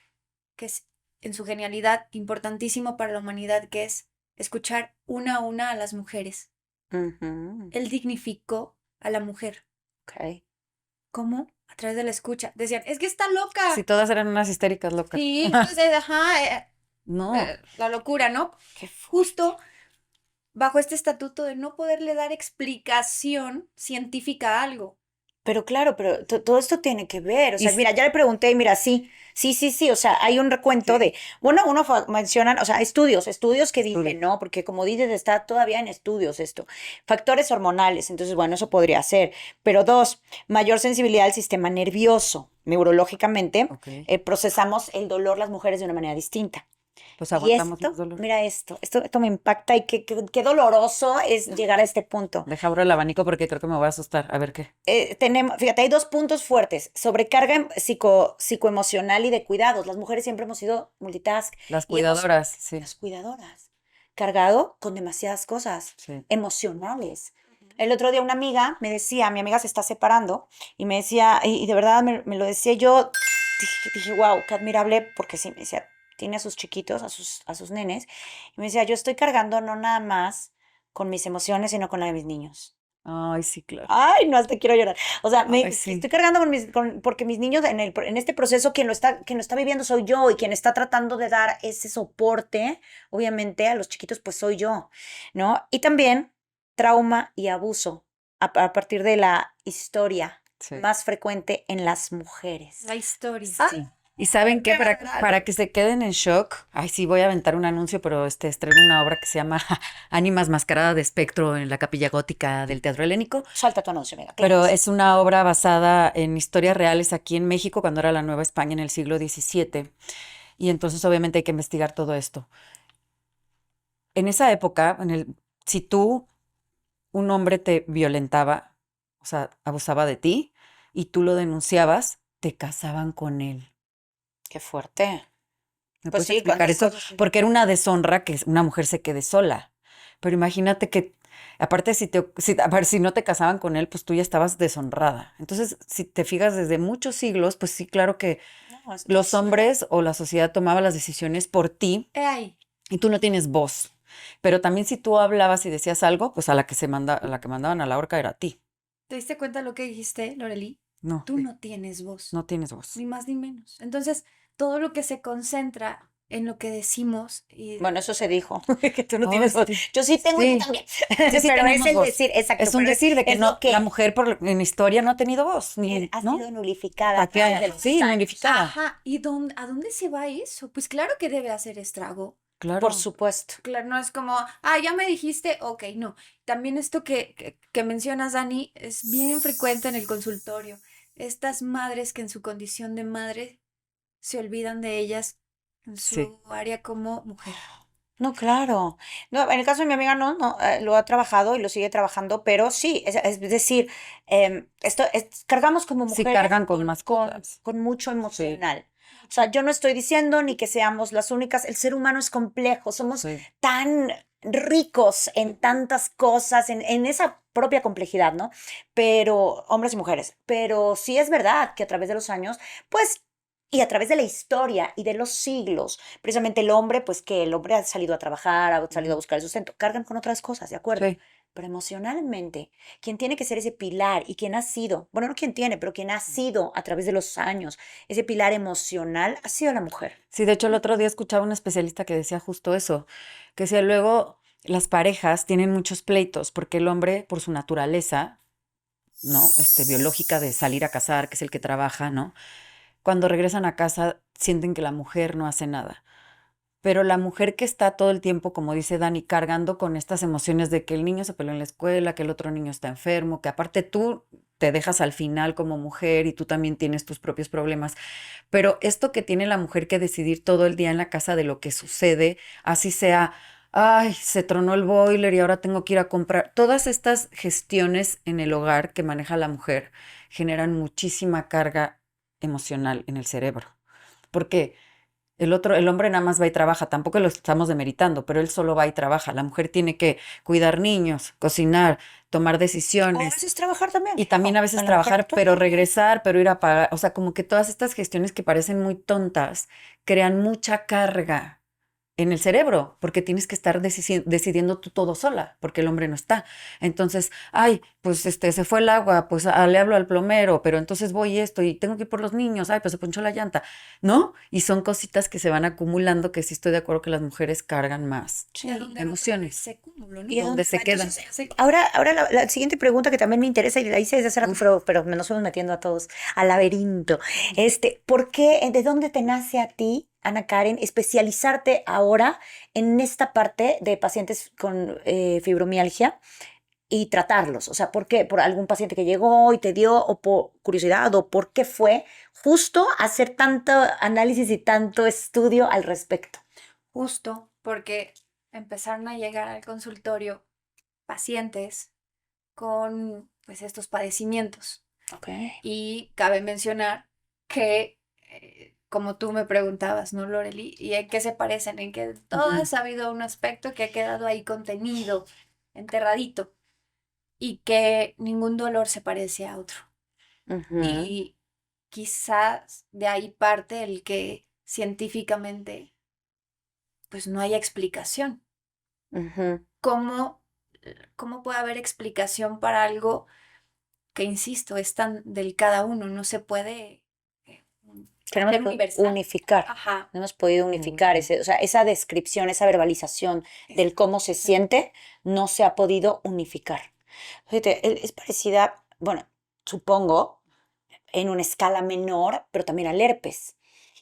que es en su genialidad importantísimo para la humanidad, que es escuchar una a una a las mujeres. Ujú, Él dignificó a la mujer. ok. ¿Cómo? A través de la escucha. Decían, es que está si loca. todas eran unas histéricas locas. Sí, entonces, ajá, No, la locura, ¿no? Qué Justo bajo este estatuto de no poderle dar explicación científica a algo. Pero claro, pero todo esto tiene que ver, o y sea, mira, ya le pregunté y mira, sí, o sea, hay un recuento sí, de, bueno, mencionan, o sea, estudios que dicen, estudios. ¿no? Porque como dices, está todavía en estudios esto. Factores hormonales, entonces, bueno, eso podría ser. Pero dos, mayor sensibilidad al sistema nervioso. Neurológicamente, Ok, procesamos el dolor las mujeres de una manera distinta. pues Y aguantamos más esto, dolor. mira esto me impacta y qué doloroso es llegar a este punto. Deja abro el abanico porque creo que me voy a asustar. A ver qué. Tenemos, fíjate, hay dos puntos fuertes, sobrecarga psicoemocional y de cuidados. Las mujeres siempre hemos sido multitask Las y hemos, cuidadoras, sí, las cuidadoras, cargado con demasiadas cosas sí. emocionales. El otro día una amiga me decía, mi amiga se está separando y me decía, y de verdad me lo decía yo, dije, wow, qué admirable, porque sí, me decía, tiene a sus chiquitos, a sus nenes, y me decía, yo estoy cargando no nada más con mis emociones, sino con la de mis niños. Ay, sí, claro. Ay, no, hasta quiero llorar. O sea, Ay, estoy sí. cargando porque mis niños en este proceso quien lo está viviendo soy yo y quien está tratando de dar ese soporte, obviamente a los chiquitos pues soy yo, ¿no? Y también trauma y abuso a partir de la historia Sí. más frecuente en las mujeres. La historia. Sí. ¿Y saben qué? me va a dar. Para que se queden en shock, ay, sí, voy a aventar un anuncio, pero estreno una obra que se llama Ánimas Mascarada de Espectro en la Capilla Gótica del Teatro Helénico, Suelta tu anuncio, amiga. pero Claro. es una obra basada en historias reales aquí en México cuando era la Nueva España en el siglo XVII. Y entonces obviamente hay que investigar todo esto. En esa época, si un hombre te violentaba, o sea, abusaba de ti, y tú lo denunciabas, te casaban con él. Qué fuerte. ¿Me Pues puedes sí, explicar cuántas eso? cosas. Sí. Porque era una deshonra que una mujer se quede sola. Pero imagínate que, aparte, a ver, si no te casaban con él, pues tú ya estabas deshonrada. Entonces, si te fijas desde muchos siglos, pues sí, claro que No, esto los es- hombres o la sociedad tomaba las decisiones por ti Ay, y tú no tienes voz. Pero también si tú hablabas y decías algo, pues a la que mandaban a la horca era a ti. ¿te diste cuenta de lo que dijiste, Loreli? No, Tú no tienes voz, no tienes voz. ni más ni menos. Entonces, todo lo que se concentra en lo que decimos y Bueno, eso se dijo, que tú no Ay, tienes voz. sí. Yo sí tengo y Sí. tú también. Sí, sí Pero es tenemos el voz. decir, exacto. Es un pero decir de que es no, lo que la mujer en historia no ha tenido voz, ni, ha ¿no? sido nulificada. ¿Para qué a través de los sí, años. nulificada. ajá, ¿y a dónde se va eso? Pues claro que debe hacer estrago. Claro. Por supuesto. Claro, no es como, ya me dijiste, ok, no. También esto que mencionas, Dani, es bien frecuente en el consultorio. Estas madres que en su condición de madre se olvidan de ellas en su Sí. área como mujer. No, claro. No, en el caso de mi amiga no, lo ha trabajado y lo sigue trabajando, pero sí, es decir, cargamos como Sí, mujeres cargan con más cosas. con mucho emocional. O sea, yo no estoy diciendo ni que seamos las únicas, el ser humano es complejo, somos Sí. tan ricos en tantas cosas, en esa propia complejidad, ¿no? Pero, hombres y mujeres, pero sí es verdad que a través de los años, pues, y a través de la historia y de los siglos, precisamente el hombre, pues que el hombre ha salido a trabajar, ha salido a buscar el sustento, cargan con otras cosas, ¿de acuerdo? Sí. Pero emocionalmente, quien tiene que ser ese pilar y quien ha sido, bueno, no quien tiene, pero quien ha sido a través de los años, ese pilar emocional, ha sido la mujer. Sí, de hecho el otro día escuchaba un especialista que decía justo eso, que decía luego las parejas tienen muchos pleitos porque el hombre, por su naturaleza, ¿no? Biológica de salir a cazar, que es el que trabaja, ¿no? Cuando regresan a casa sienten que la mujer no hace nada. Pero la mujer que está todo el tiempo, como dice Dani, cargando con estas emociones de que el niño se peleó en la escuela, que el otro niño está enfermo, que aparte tú te dejas al final como mujer y tú también tienes tus propios problemas. Pero esto que tiene la mujer que decidir todo el día en la casa de lo que sucede, así sea, ay, se tronó el boiler y ahora tengo que ir a comprar. Todas estas gestiones en el hogar que maneja la mujer generan muchísima carga emocional en el cerebro. Porque el hombre nada más va y trabaja, tampoco lo estamos demeritando, pero él solo va y trabaja. La mujer tiene que cuidar niños, cocinar, tomar O a decisiones veces trabajar también. y también a A veces la mujer trabajar, pero regresar, pero ir a pagar. O sea, como que todas estas gestiones que parecen muy tontas crean mucha carga en el cerebro, porque tienes que estar decidiendo tú todo sola, porque el hombre no está. Entonces, ay, pues se fue el agua, pues le hablo al plomero, pero entonces voy esto y tengo que ir por los niños, ay, pues se ponchó la llanta, ¿no? Y son cositas que se van acumulando que sí estoy de acuerdo que las mujeres cargan más Sí. ¿De dónde va todo emociones, ese cúmulo, no? ¿Y a donde dónde se va? quedan. Entonces, ahora la siguiente pregunta que también me interesa y la hice desde hace rato, pero nos fuimos metiendo a todos al laberinto. ¿Por qué, de dónde te nace a ti, Ana Karen, especializarte ahora en esta parte de pacientes con fibromialgia y tratarlos? O sea, ¿por qué? ¿Por algún paciente que llegó y te dio, o por curiosidad, o por qué fue justo hacer tanto análisis y tanto estudio al respecto? Justo porque empezaron a llegar al consultorio pacientes con pues estos padecimientos. Ok. Y cabe mencionar que, como tú me preguntabas, ¿no, Loreli? ¿Y en qué se parecen? En que todas ha habido un aspecto que ha quedado ahí contenido, enterradito, y que ningún dolor se parece a otro. Ujú, Y quizás de ahí parte el que científicamente pues no haya explicación. ujú. ¿Cómo, cómo puede haber explicación para algo que, insisto, es tan del cada uno? No se puede Que no hemos hacer podido universal. unificar, Ajá. no hemos podido unificar o sea, esa descripción, esa verbalización del cómo se siente, no se ha podido unificar. Fíjate, es parecida, bueno, supongo, en una escala menor, pero también al herpes.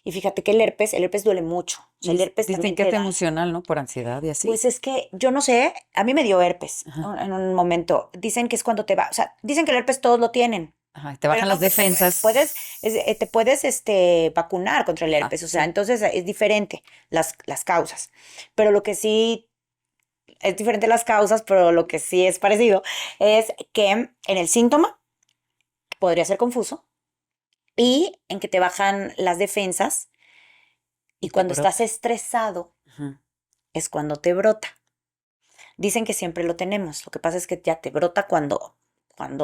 Y fíjate que el herpes duele mucho. O sea, el herpes Dicen también que te es da. emocional, ¿no? Por ansiedad y así. Pues es que yo no sé, a mí me dio herpes Ajá. en un momento. Dicen que es cuando te va, o sea, dicen que el herpes todos lo tienen. Ajá, te Pero bajan no, las defensas. te puedes vacunar contra el Ajá, herpes, o sea, sí. entonces es diferente las causas. Pero lo que sí es diferente las causas, pero lo que sí es parecido es que en el síntoma podría ser confuso y en que te bajan las defensas y Y te cuando estás brota. estresado Ajá. es cuando te brota. Dicen que siempre lo tenemos, lo que pasa es que ya te brota cuando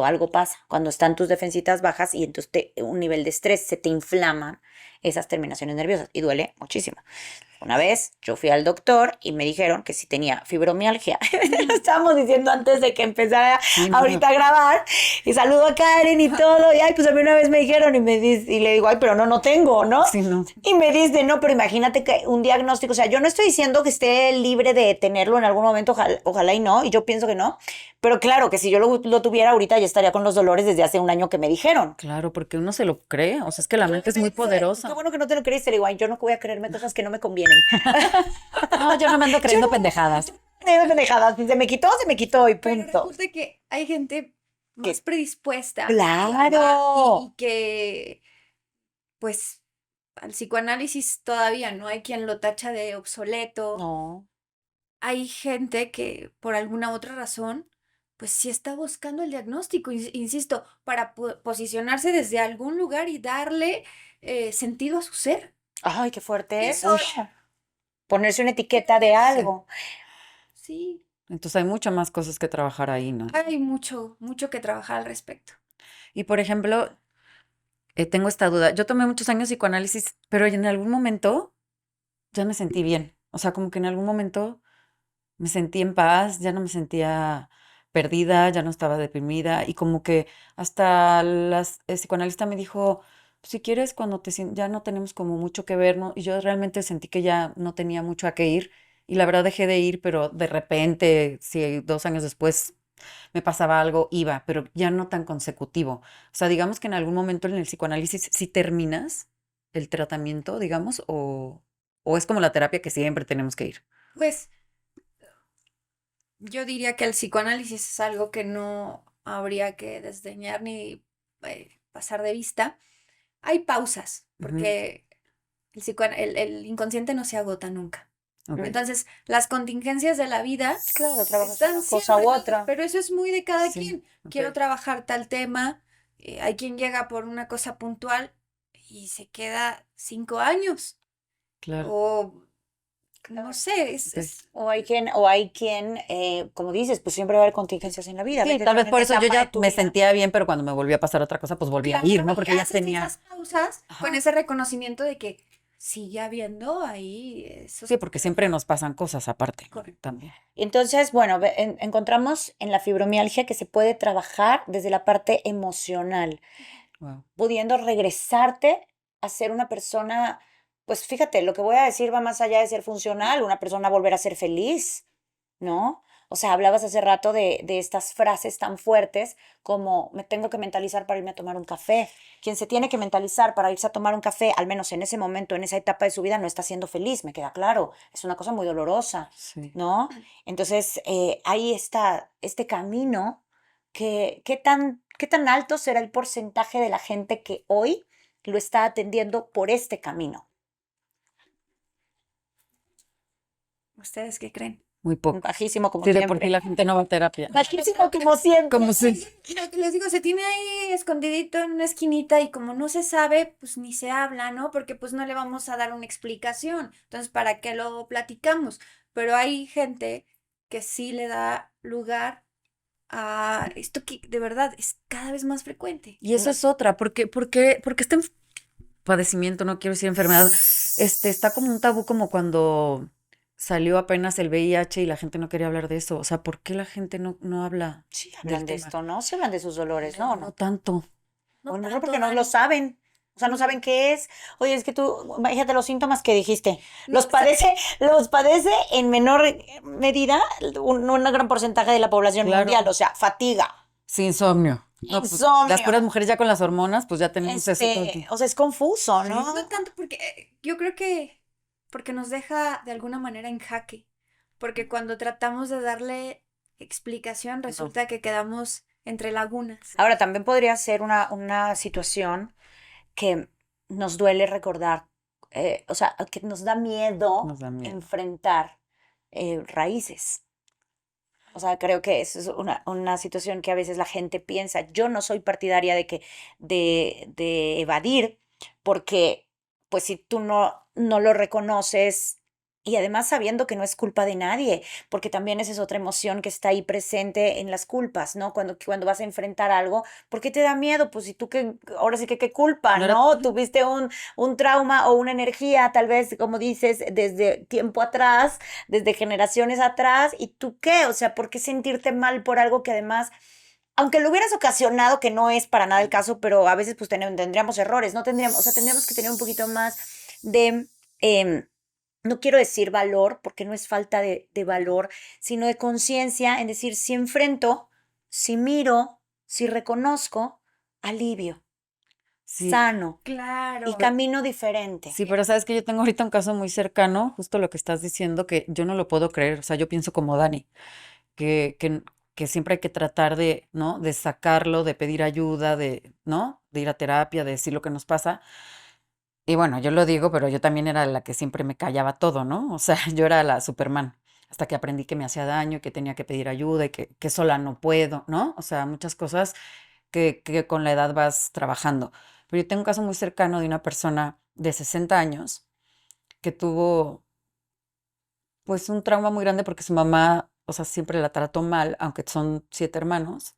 algo pasa, cuando están tus defensitas bajas y entonces un nivel de estrés se te inflaman esas terminaciones nerviosas y duele muchísimo. Una vez yo fui al doctor y me dijeron que sí tenía fibromialgia. Lo estábamos diciendo antes de que empezara Sí, no. ahorita a grabar. Y saludo a Karen y todo. Y ay, pues a mí una vez me dijeron y le digo, ay, pero no tengo, ¿no? Sí, no. Y me dice, no, pero imagínate que un diagnóstico, o sea, yo no estoy diciendo que esté libre de tenerlo en algún momento, ojalá y no, y yo pienso que no, pero claro que si yo lo tuviera ahorita ya estaría con los dolores desde hace un año que me dijeron. Claro, porque uno se lo cree. O sea, es que la mente es muy Qué poderosa. bueno que no te lo creíste, le digo, ay, yo no voy a creerme cosas que no me convienen. No, yo no me ando Yo creyendo no, pendejadas. de pendejadas, se me quitó y Pero punto. resulta que hay gente Que más predispuesta claro. y que, pues, al psicoanálisis todavía no hay quien lo tacha de obsoleto. No. Hay gente que, por alguna otra razón, pues sí está buscando el diagnóstico, insisto, para posicionarse desde algún lugar y darle sentido a su ser. Ay, qué fuerte. Eso, Uy, ponerse una etiqueta de Sí. algo. Sí, Entonces hay muchas más cosas que trabajar ahí, ¿no? hay mucho, mucho que trabajar al respecto. Y por ejemplo, tengo esta duda. Yo tomé muchos años psicoanálisis, pero en algún momento ya me sentí bien. O sea, como que en algún momento me sentí en paz, ya no me sentía perdida, ya no estaba deprimida y como que hasta el psicoanalista me dijo, si quieres, cuando ya no tenemos como mucho que ver, ¿no? Y yo realmente sentí que ya no tenía mucho a qué ir y la verdad dejé de ir, pero de repente, si 2 años después me pasaba algo, iba, pero ya no tan consecutivo. O sea, digamos que en algún momento en el psicoanálisis sí terminas el tratamiento, digamos, o es como la terapia que siempre tenemos que ir. Pues yo diría que el psicoanálisis es algo que no habría que desdeñar ni pasar de vista. Hay pausas, Ujú, porque el inconsciente no se agota nunca. ok. Entonces, las contingencias de la vida Claro, trabajas están una cosa siempre, u otra. pero eso es muy de cada Sí, quien. Quiero ok, trabajar tal tema, hay quien llega por una cosa puntual y se queda 5 años, claro. o no Claro. sé, Ok. O hay quien, como dices, pues siempre va a haber contingencias en la vida. Sí, Vete tal vez también por una eso yo etapa de ya tu me vida. sentía bien, pero cuando me volvió a pasar otra cosa, pues volví a ir, ¿no? claro, y Porque ya haces esas tenía, pausas con ajá. ese reconocimiento de que sigue habiendo ahí Sí, esos... porque siempre nos pasan cosas aparte, ¿no? Correcto. También. Entonces, bueno, encontramos en la fibromialgia que se puede trabajar desde la parte emocional, Wow. pudiendo regresarte a ser una persona, pues fíjate, lo que voy a decir va más allá de ser funcional, una persona volver a ser feliz, ¿no? O sea, hablabas hace rato de estas frases tan fuertes como me tengo que mentalizar para irme a tomar un café. Quien se tiene que mentalizar para irse a tomar un café, al menos en ese momento, en esa etapa de su vida, no está siendo feliz, me queda claro. Es una cosa muy dolorosa, Sí. ¿no? Entonces, ahí está este camino que, ¿qué tan alto será el porcentaje de la gente que hoy lo está atendiendo por este camino? ¿Ustedes qué creen? Muy poco. Bajísimo como Sí, de por sí siempre. la gente no va a terapia. Bajísimo como siempre. Como si. Lo que les digo, se tiene ahí escondidito en una esquinita y como no se sabe, pues ni se habla, ¿no? Porque pues no le vamos a dar una explicación. Entonces, ¿para qué lo platicamos? Pero hay gente que sí le da lugar a esto que de verdad es cada vez más frecuente. Y eso es otra, porque este padecimiento, no quiero decir enfermedad, está como un tabú como cuando salió apenas el VIH y la gente no quería hablar de eso. O sea, ¿por qué la gente no habla Sí, del hablan de tema? esto, ¿no? Se hablan de sus dolores, ¿no? No ¿No? tanto. O a No lo mejor tanto, porque no lo Dani. saben. O sea, no No, saben qué es. Oye, es que tú, fíjate los síntomas que dijiste. no, Los padece en menor medida un gran porcentaje de la población mundial. Claro. O sea, fatiga, Sí, insomnio. No, pues las insomnio. puras mujeres ya con las hormonas, pues ya tenemos eso todo el tiempo. O sea, es confuso, Sí. ¿no? no tanto porque yo creo que porque nos deja de alguna manera en jaque. Porque cuando tratamos de darle explicación, No. resulta que quedamos entre lagunas. Ahora, también podría ser una situación que nos duele recordar, o sea, que nos da miedo Nos da miedo. enfrentar raíces. O sea, creo que eso es una situación que a veces la gente piensa. Yo no soy partidaria de evadir, porque pues si tú no lo reconoces y además sabiendo que no es culpa de nadie, porque también esa es otra emoción que está ahí presente en las culpas, ¿no? Cuando vas a enfrentar algo, ¿por qué te da miedo? Pues si tú que, ahora sí que qué culpa, No era ¿no? tuyo. Tuviste un trauma o una energía, tal vez, como dices, desde tiempo atrás, desde generaciones atrás, ¿y tú qué? O sea, ¿por qué sentirte mal por algo que además, aunque lo hubieras ocasionado, que no es para nada el caso, pero a veces pues tendríamos errores, no tendríamos, o sea, tendríamos que tener un poquito más de, em, no quiero decir valor, porque no es falta de valor, sino de conciencia en decir, si enfrento, si miro, si reconozco, alivio, Sí, sano y Claro. camino diferente. sí, pero sabes que yo tengo ahorita un caso muy cercano, justo lo que estás diciendo, que yo no lo puedo creer. O sea, yo pienso como Dani, que siempre hay que tratar de, ¿no? De sacarlo, de pedir ayuda, ¿no? De ir a terapia, de decir lo que nos pasa. Y bueno, yo lo digo, pero yo también era la que siempre me callaba todo, ¿no? O sea, yo era la Superman, hasta que aprendí que me hacía daño, que tenía que pedir ayuda y que sola no puedo, ¿no? O sea, muchas cosas que con la edad vas trabajando. Pero yo tengo un caso muy cercano de una persona de 60 años que tuvo pues un trauma muy grande porque su mamá o sea, siempre la trató mal, aunque son 7 hermanos,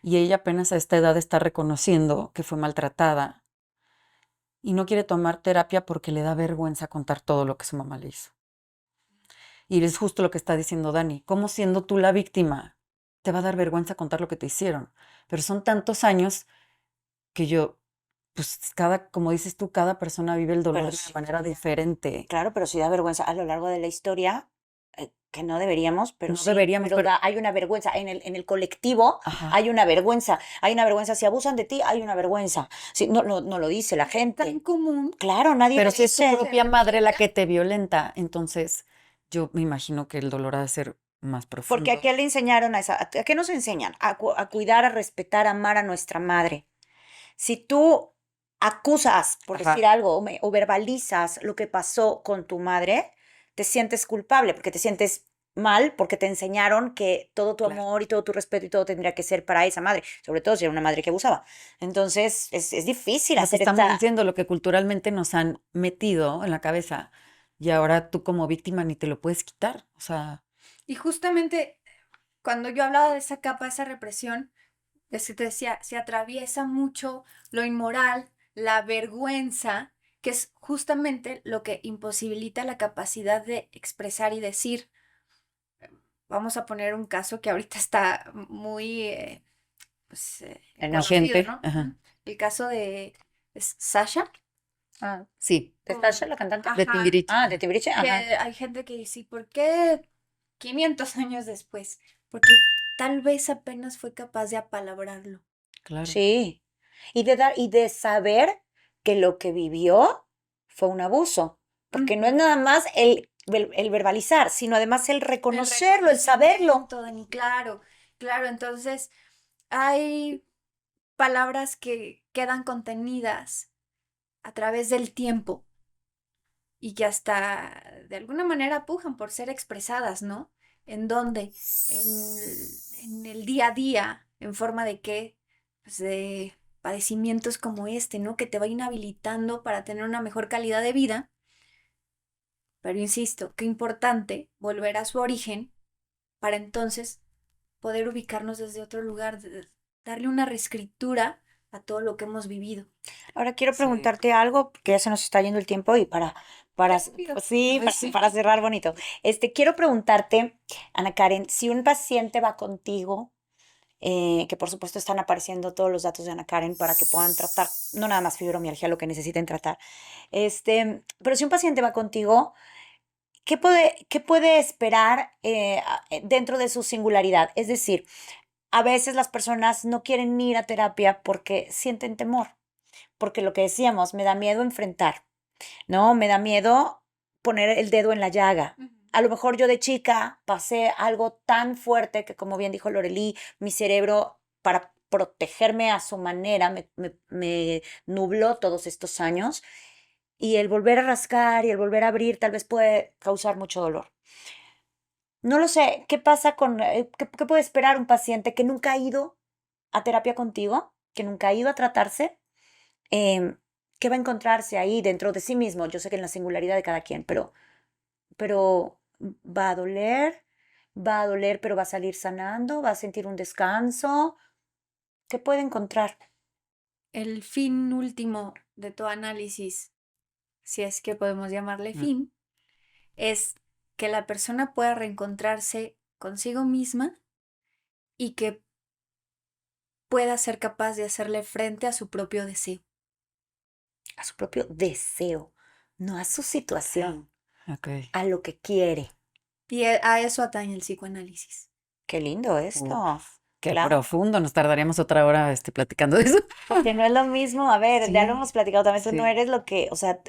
y ella apenas a esta edad está reconociendo que fue maltratada y no quiere tomar terapia porque le da vergüenza contar todo lo que su mamá le hizo. Y es justo lo que está diciendo Dani, ¿cómo siendo tú la víctima te va a dar vergüenza contar lo que te hicieron? Pero son tantos años que yo, pues como dices tú, cada persona vive el dolor Pero de sí, una manera diferente. claro, pero sí da vergüenza a lo largo de la historia, que no deberíamos, pero No sí, deberíamos, pero pero, hay una vergüenza. En el colectivo ajá, hay una vergüenza. Hay una vergüenza. Si abusan de ti, hay una vergüenza. Sí, no lo dice la Tan gente. común Claro, nadie pero lo si es tu dice. propia madre la que te violenta, entonces yo me imagino que el dolor ha de ser más Porque ¿a profundo. qué le enseñaron a qué nos enseñan? A cuidar, a respetar, a amar a nuestra madre. Si tú acusas, por decir Ajá, algo, o verbalizas lo que pasó con tu madre, te sientes culpable porque te sientes mal porque te enseñaron que todo tu claro. amor y todo tu respeto y todo tendría que ser para esa madre, sobre todo si era una madre que abusaba. Entonces, es difícil Lo que hacer estamos esta... diciendo, lo que culturalmente nos han metido en la cabeza, y ahora tú como víctima ni te lo puedes quitar. O sea, y justamente cuando yo hablaba de esa capa, esa represión, es que te decía, se atraviesa mucho lo inmoral, la vergüenza, que es justamente lo que imposibilita la capacidad de expresar y decir. Vamos a poner un caso que ahorita está muy pues, En auge. conocido, vigente. ¿no? Ajá. Ujú. El caso de Sasha. Ah, Sí, ¿de Con, Sasha, la cantante? de ajá, Timbiriche. Ah, de Ajá. Timbiriche, que ajá. hay gente que dice, ¿por qué 500 años después? Porque tal vez apenas fue capaz de apalabrarlo. Claro. Sí. Y de saber que lo que vivió fue un abuso. Porque no es Ujú. nada más el verbalizar, sino además el El reconocerlo, el saberlo. reconocimiento, Dani, claro, claro. Entonces, hay palabras que quedan contenidas a través del tiempo y que hasta de alguna manera pujan por ser expresadas, ¿no? ¿En dónde? En el día a día, en forma de qué, pues de padecimientos como este, ¿no? Que te va inhabilitando para tener una mejor calidad de vida. Pero insisto, qué importante volver a su origen para entonces poder ubicarnos desde otro lugar, darle una reescritura a todo lo que hemos vivido. Ahora quiero Sí. preguntarte algo, porque ya se nos está yendo el tiempo y Qué para, rápido. sí, Ay, sí. para cerrar bonito. Quiero preguntarte, Ana Karen, si un paciente va contigo, que por supuesto están apareciendo todos los datos de Ana Karen para que puedan tratar, no nada más fibromialgia, lo que necesiten tratar. Pero si un paciente va contigo, qué puede esperar dentro de su singularidad? Es decir, a veces las personas no quieren ir a terapia porque sienten temor, porque lo que decíamos, me da miedo enfrentar, ¿no? Me da miedo poner el dedo en la llaga. Ujú. A lo mejor yo de chica pasé algo tan fuerte que, como bien dijo Lorelí, mi cerebro, para protegerme a su manera, me nubló todos estos años. Y el volver a rascar y el volver a abrir tal vez puede causar mucho dolor. No lo sé, ¿qué pasa qué puede esperar un paciente que nunca ha ido a terapia contigo, que nunca ha ido a tratarse? Em, ¿Qué va a encontrarse ahí dentro de sí mismo? Yo sé que en la singularidad de cada quien, pero va a doler, pero va a salir sanando, va a sentir un descanso. ¿Qué puede encontrar? El fin último de tu análisis, si es que podemos llamarle Mm. fin, es que la persona pueda reencontrarse consigo misma y que pueda ser capaz de hacerle frente a su propio deseo. A su propio deseo, no a su situación, Ok. a lo que quiere. Y a eso atañe el psicoanálisis. Qué lindo esto. Uf, qué Claro. profundo. Nos tardaríamos otra hora platicando de eso. Porque no es lo mismo, a ver, ya lo Sí, hemos platicado también, tú no sí. eres lo que, o sea,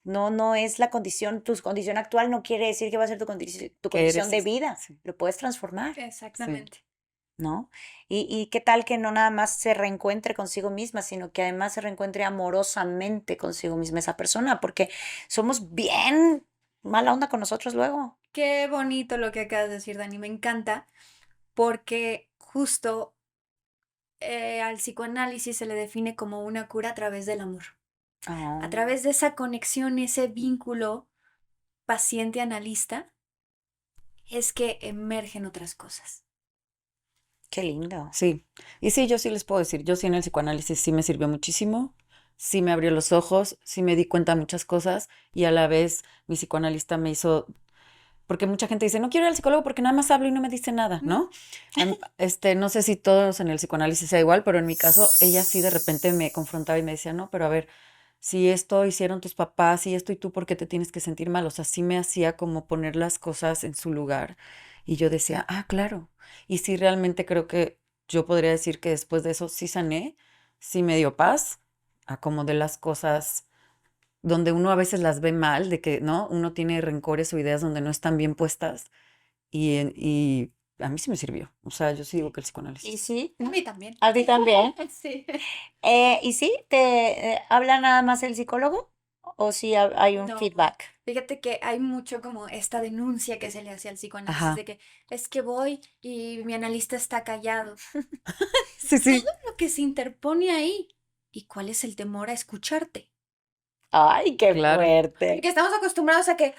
no es la condición, tu condición actual no quiere decir que va a ser tu ¿Qué condición eres? de vida, Sí, lo puedes transformar, sí. Exactamente. ¿no? Y qué tal que no nada más se reencuentre consigo misma, sino que además se reencuentre amorosamente consigo misma esa persona, porque somos bien mala onda con nosotros luego. Qué bonito lo que acabas de decir, Dani. Me encanta porque justo al psicoanálisis se le define como una cura a través del amor. A Oh, través de esa conexión, ese vínculo paciente-analista es que emergen otras cosas. Qué lindo. Sí, y sí, yo sí les puedo decir, yo sí en el psicoanálisis sí me sirvió muchísimo, sí me abrió los ojos, sí me di cuenta de muchas cosas y a la vez mi psicoanalista me hizo, porque mucha gente dice, no quiero ir al psicólogo porque nada más hablo y no me dice nada, ¿no? No sé si todos en el psicoanálisis sea igual, pero en mi caso ella sí de repente me confrontaba y me decía, no, pero a ver, si esto hicieron tus papás y esto y tú, ¿por qué te tienes que sentir mal? O sea, sí me hacía como poner las cosas en su lugar y yo decía, ah, claro. Y sí, realmente creo que yo podría decir que después de eso sí sané, sí me dio paz, acomodé las cosas donde uno a veces las ve mal, de que, ¿no? Uno tiene rencores o ideas donde no están bien puestas y a mí sí me sirvió. O sea, yo sí digo que el ¿Y psicoanálisis. sí? A mí también. ¿A ti también? Sí. ¿Y sí? ¿Te habla nada más el psicólogo? ¿O sí hay un No. feedback? Fíjate que hay mucho como esta denuncia que se le hace al psicoanálisis Ajá. de que es que voy y mi analista está callado. Sí, sí. Todo lo que se interpone ahí. ¿Y cuál es el temor a escucharte? Ay, qué Claro. fuerte. Porque estamos acostumbrados a que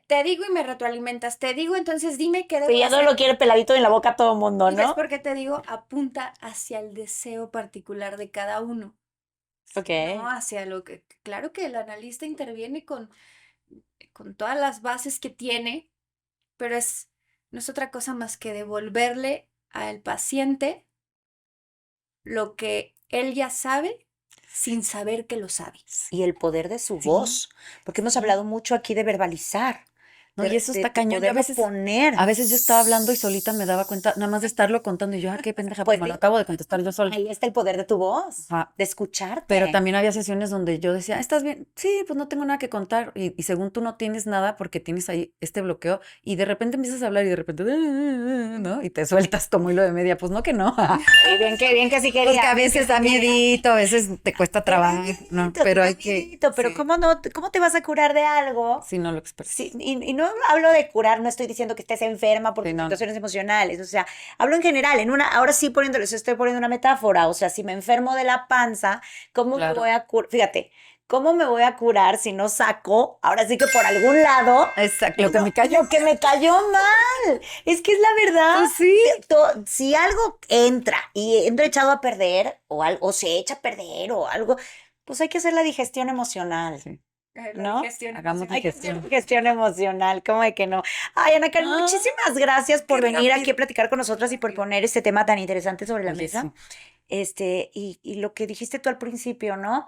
te digo y me retroalimentas, te digo, entonces dime qué debo Sí, ya no hacer. lo quiere peladito en la boca a todo mundo, Y ves ¿no? por qué te digo, apunta hacia el deseo particular de cada uno, Ok. no hacia lo que, claro que el analista interviene con todas las bases que tiene, pero no es otra cosa más que devolverle al paciente lo que él ya sabe sin saber que lo sabe. Y el poder de su Sí, voz, porque hemos sí. hablado mucho aquí de verbalizar, No, y eso está cañón. Yo poderlo poner. a veces yo estaba hablando y solita me daba cuenta, nada más de estarlo contando y yo, ah, qué pendeja, Pues pues me lo sí. acabo de contestar yo sola. Ahí está el poder de tu voz, Ajá. de escucharte. Pero también había sesiones donde yo decía, ¿estás bien? Sí, pues no tengo nada que contar. Y según tú no tienes nada porque tienes ahí este bloqueo y de repente empiezas a hablar y de repente, ¿no? Y te sueltas como hilo de media. Pues no que no. Y bien que sí quería. Porque a veces da miedito, a veces te cuesta trabajo, ¿no? Pero hay que, Pero sí, ¿cómo no? ¿Cómo te vas a curar de algo? si no lo expresas. Sí, y no hablo de curar, no estoy diciendo que estés enferma por Sí, no, no. situaciones emocionales, o sea, hablo en general, ahora sí les estoy poniendo una metáfora, o sea, si me enfermo de la panza, ¿cómo me Claro. voy a curar? Fíjate, ¿cómo me voy a curar si no saco, ahora sí que por algún lado, Exacto, lo que me cayó. lo que me cayó mal? Es que es la verdad. Pues sí. Si algo entra y entra echado a perder, o se echa a perder, o algo, pues hay que hacer la digestión emocional. Sí. ¿No? Hagamos Hay que hacer digestión. gestión emocional, ¿cómo de que no? Ay, Ana Karen, Ah, muchísimas gracias por qué venir aquí rápido. a platicar con nosotras y por poner este tema tan interesante sobre la Oye, mesa. sí. Y lo que dijiste tú al principio, ¿no?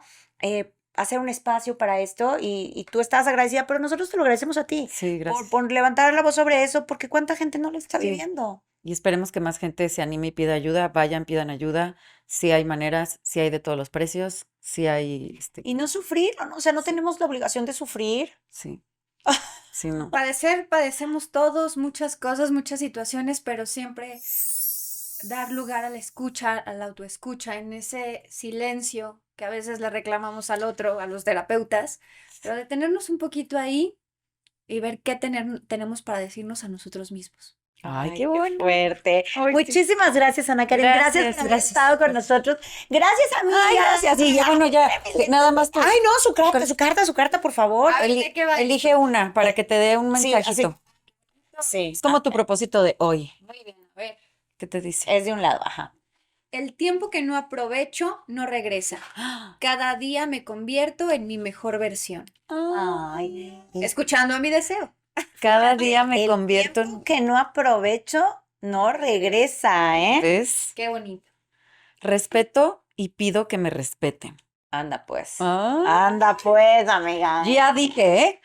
Hacer un espacio para esto y tú estás agradecida, pero nosotros te lo agradecemos a ti Sí, gracias. por levantar la voz sobre eso, porque cuánta gente no lo está Sí. viviendo. Y esperemos que más gente se anime y pida ayuda. Vayan, pidan ayuda. Sí hay maneras, sí hay de todos los precios, sí hay, Y no sufrirlo, ¿no? O sea, no tenemos la obligación de sufrir. sí, sí, no. Padecemos todos muchas cosas, muchas situaciones, pero siempre dar lugar a la escucha, a la autoescucha, en ese silencio que a veces le reclamamos al otro, a los terapeutas, pero detenernos un poquito ahí y ver qué tenemos para decirnos a nosotros mismos. Ay, qué bueno. fuerte. Ay, sí. Muchísimas gracias, Ana Karen. Gracias Gracias, por haber gracias. estado con nosotros. Gracias, amiga. Ay, gracias. Y ya, bueno, ya, nada más tú. Ay, no, su carta, por favor. A ver, ¿de qué va Elige una para que te dé un Sí, mensajito. Sí. Es como tu propósito de hoy. Muy bien, a ver. ¿Qué te dice? Es de un lado, ajá. El tiempo que no aprovecho no regresa. Cada día me convierto en mi mejor versión. Ay. Escuchando a mi deseo. Cada día me El convierto en... tiempo que no aprovecho no regresa, ¿eh? ¿Ves? Qué bonito. Respeto y pido que me respeten. Anda pues. Ah, Anda pues, amiga. ya dije, ¿eh?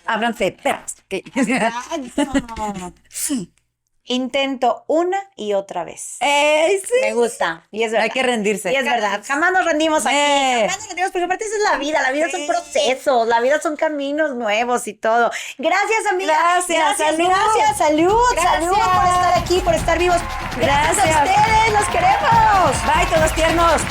Háblanse, perras. ¿Qué? Intento una y otra vez. Sí. Me gusta. Y es verdad. Hay que rendirse. Y es verdad. Jamás nos rendimos aquí. Eh. Jamás nos rendimos porque aparte esa es la vida. La vida son procesos. La vida son caminos nuevos y todo. Gracias, amiga. Gracias, salud. Gracias, salud. Gracias. Salud por estar aquí, por estar vivos. Gracias a Gracias. ustedes. Los queremos. Bye, todos tiernos.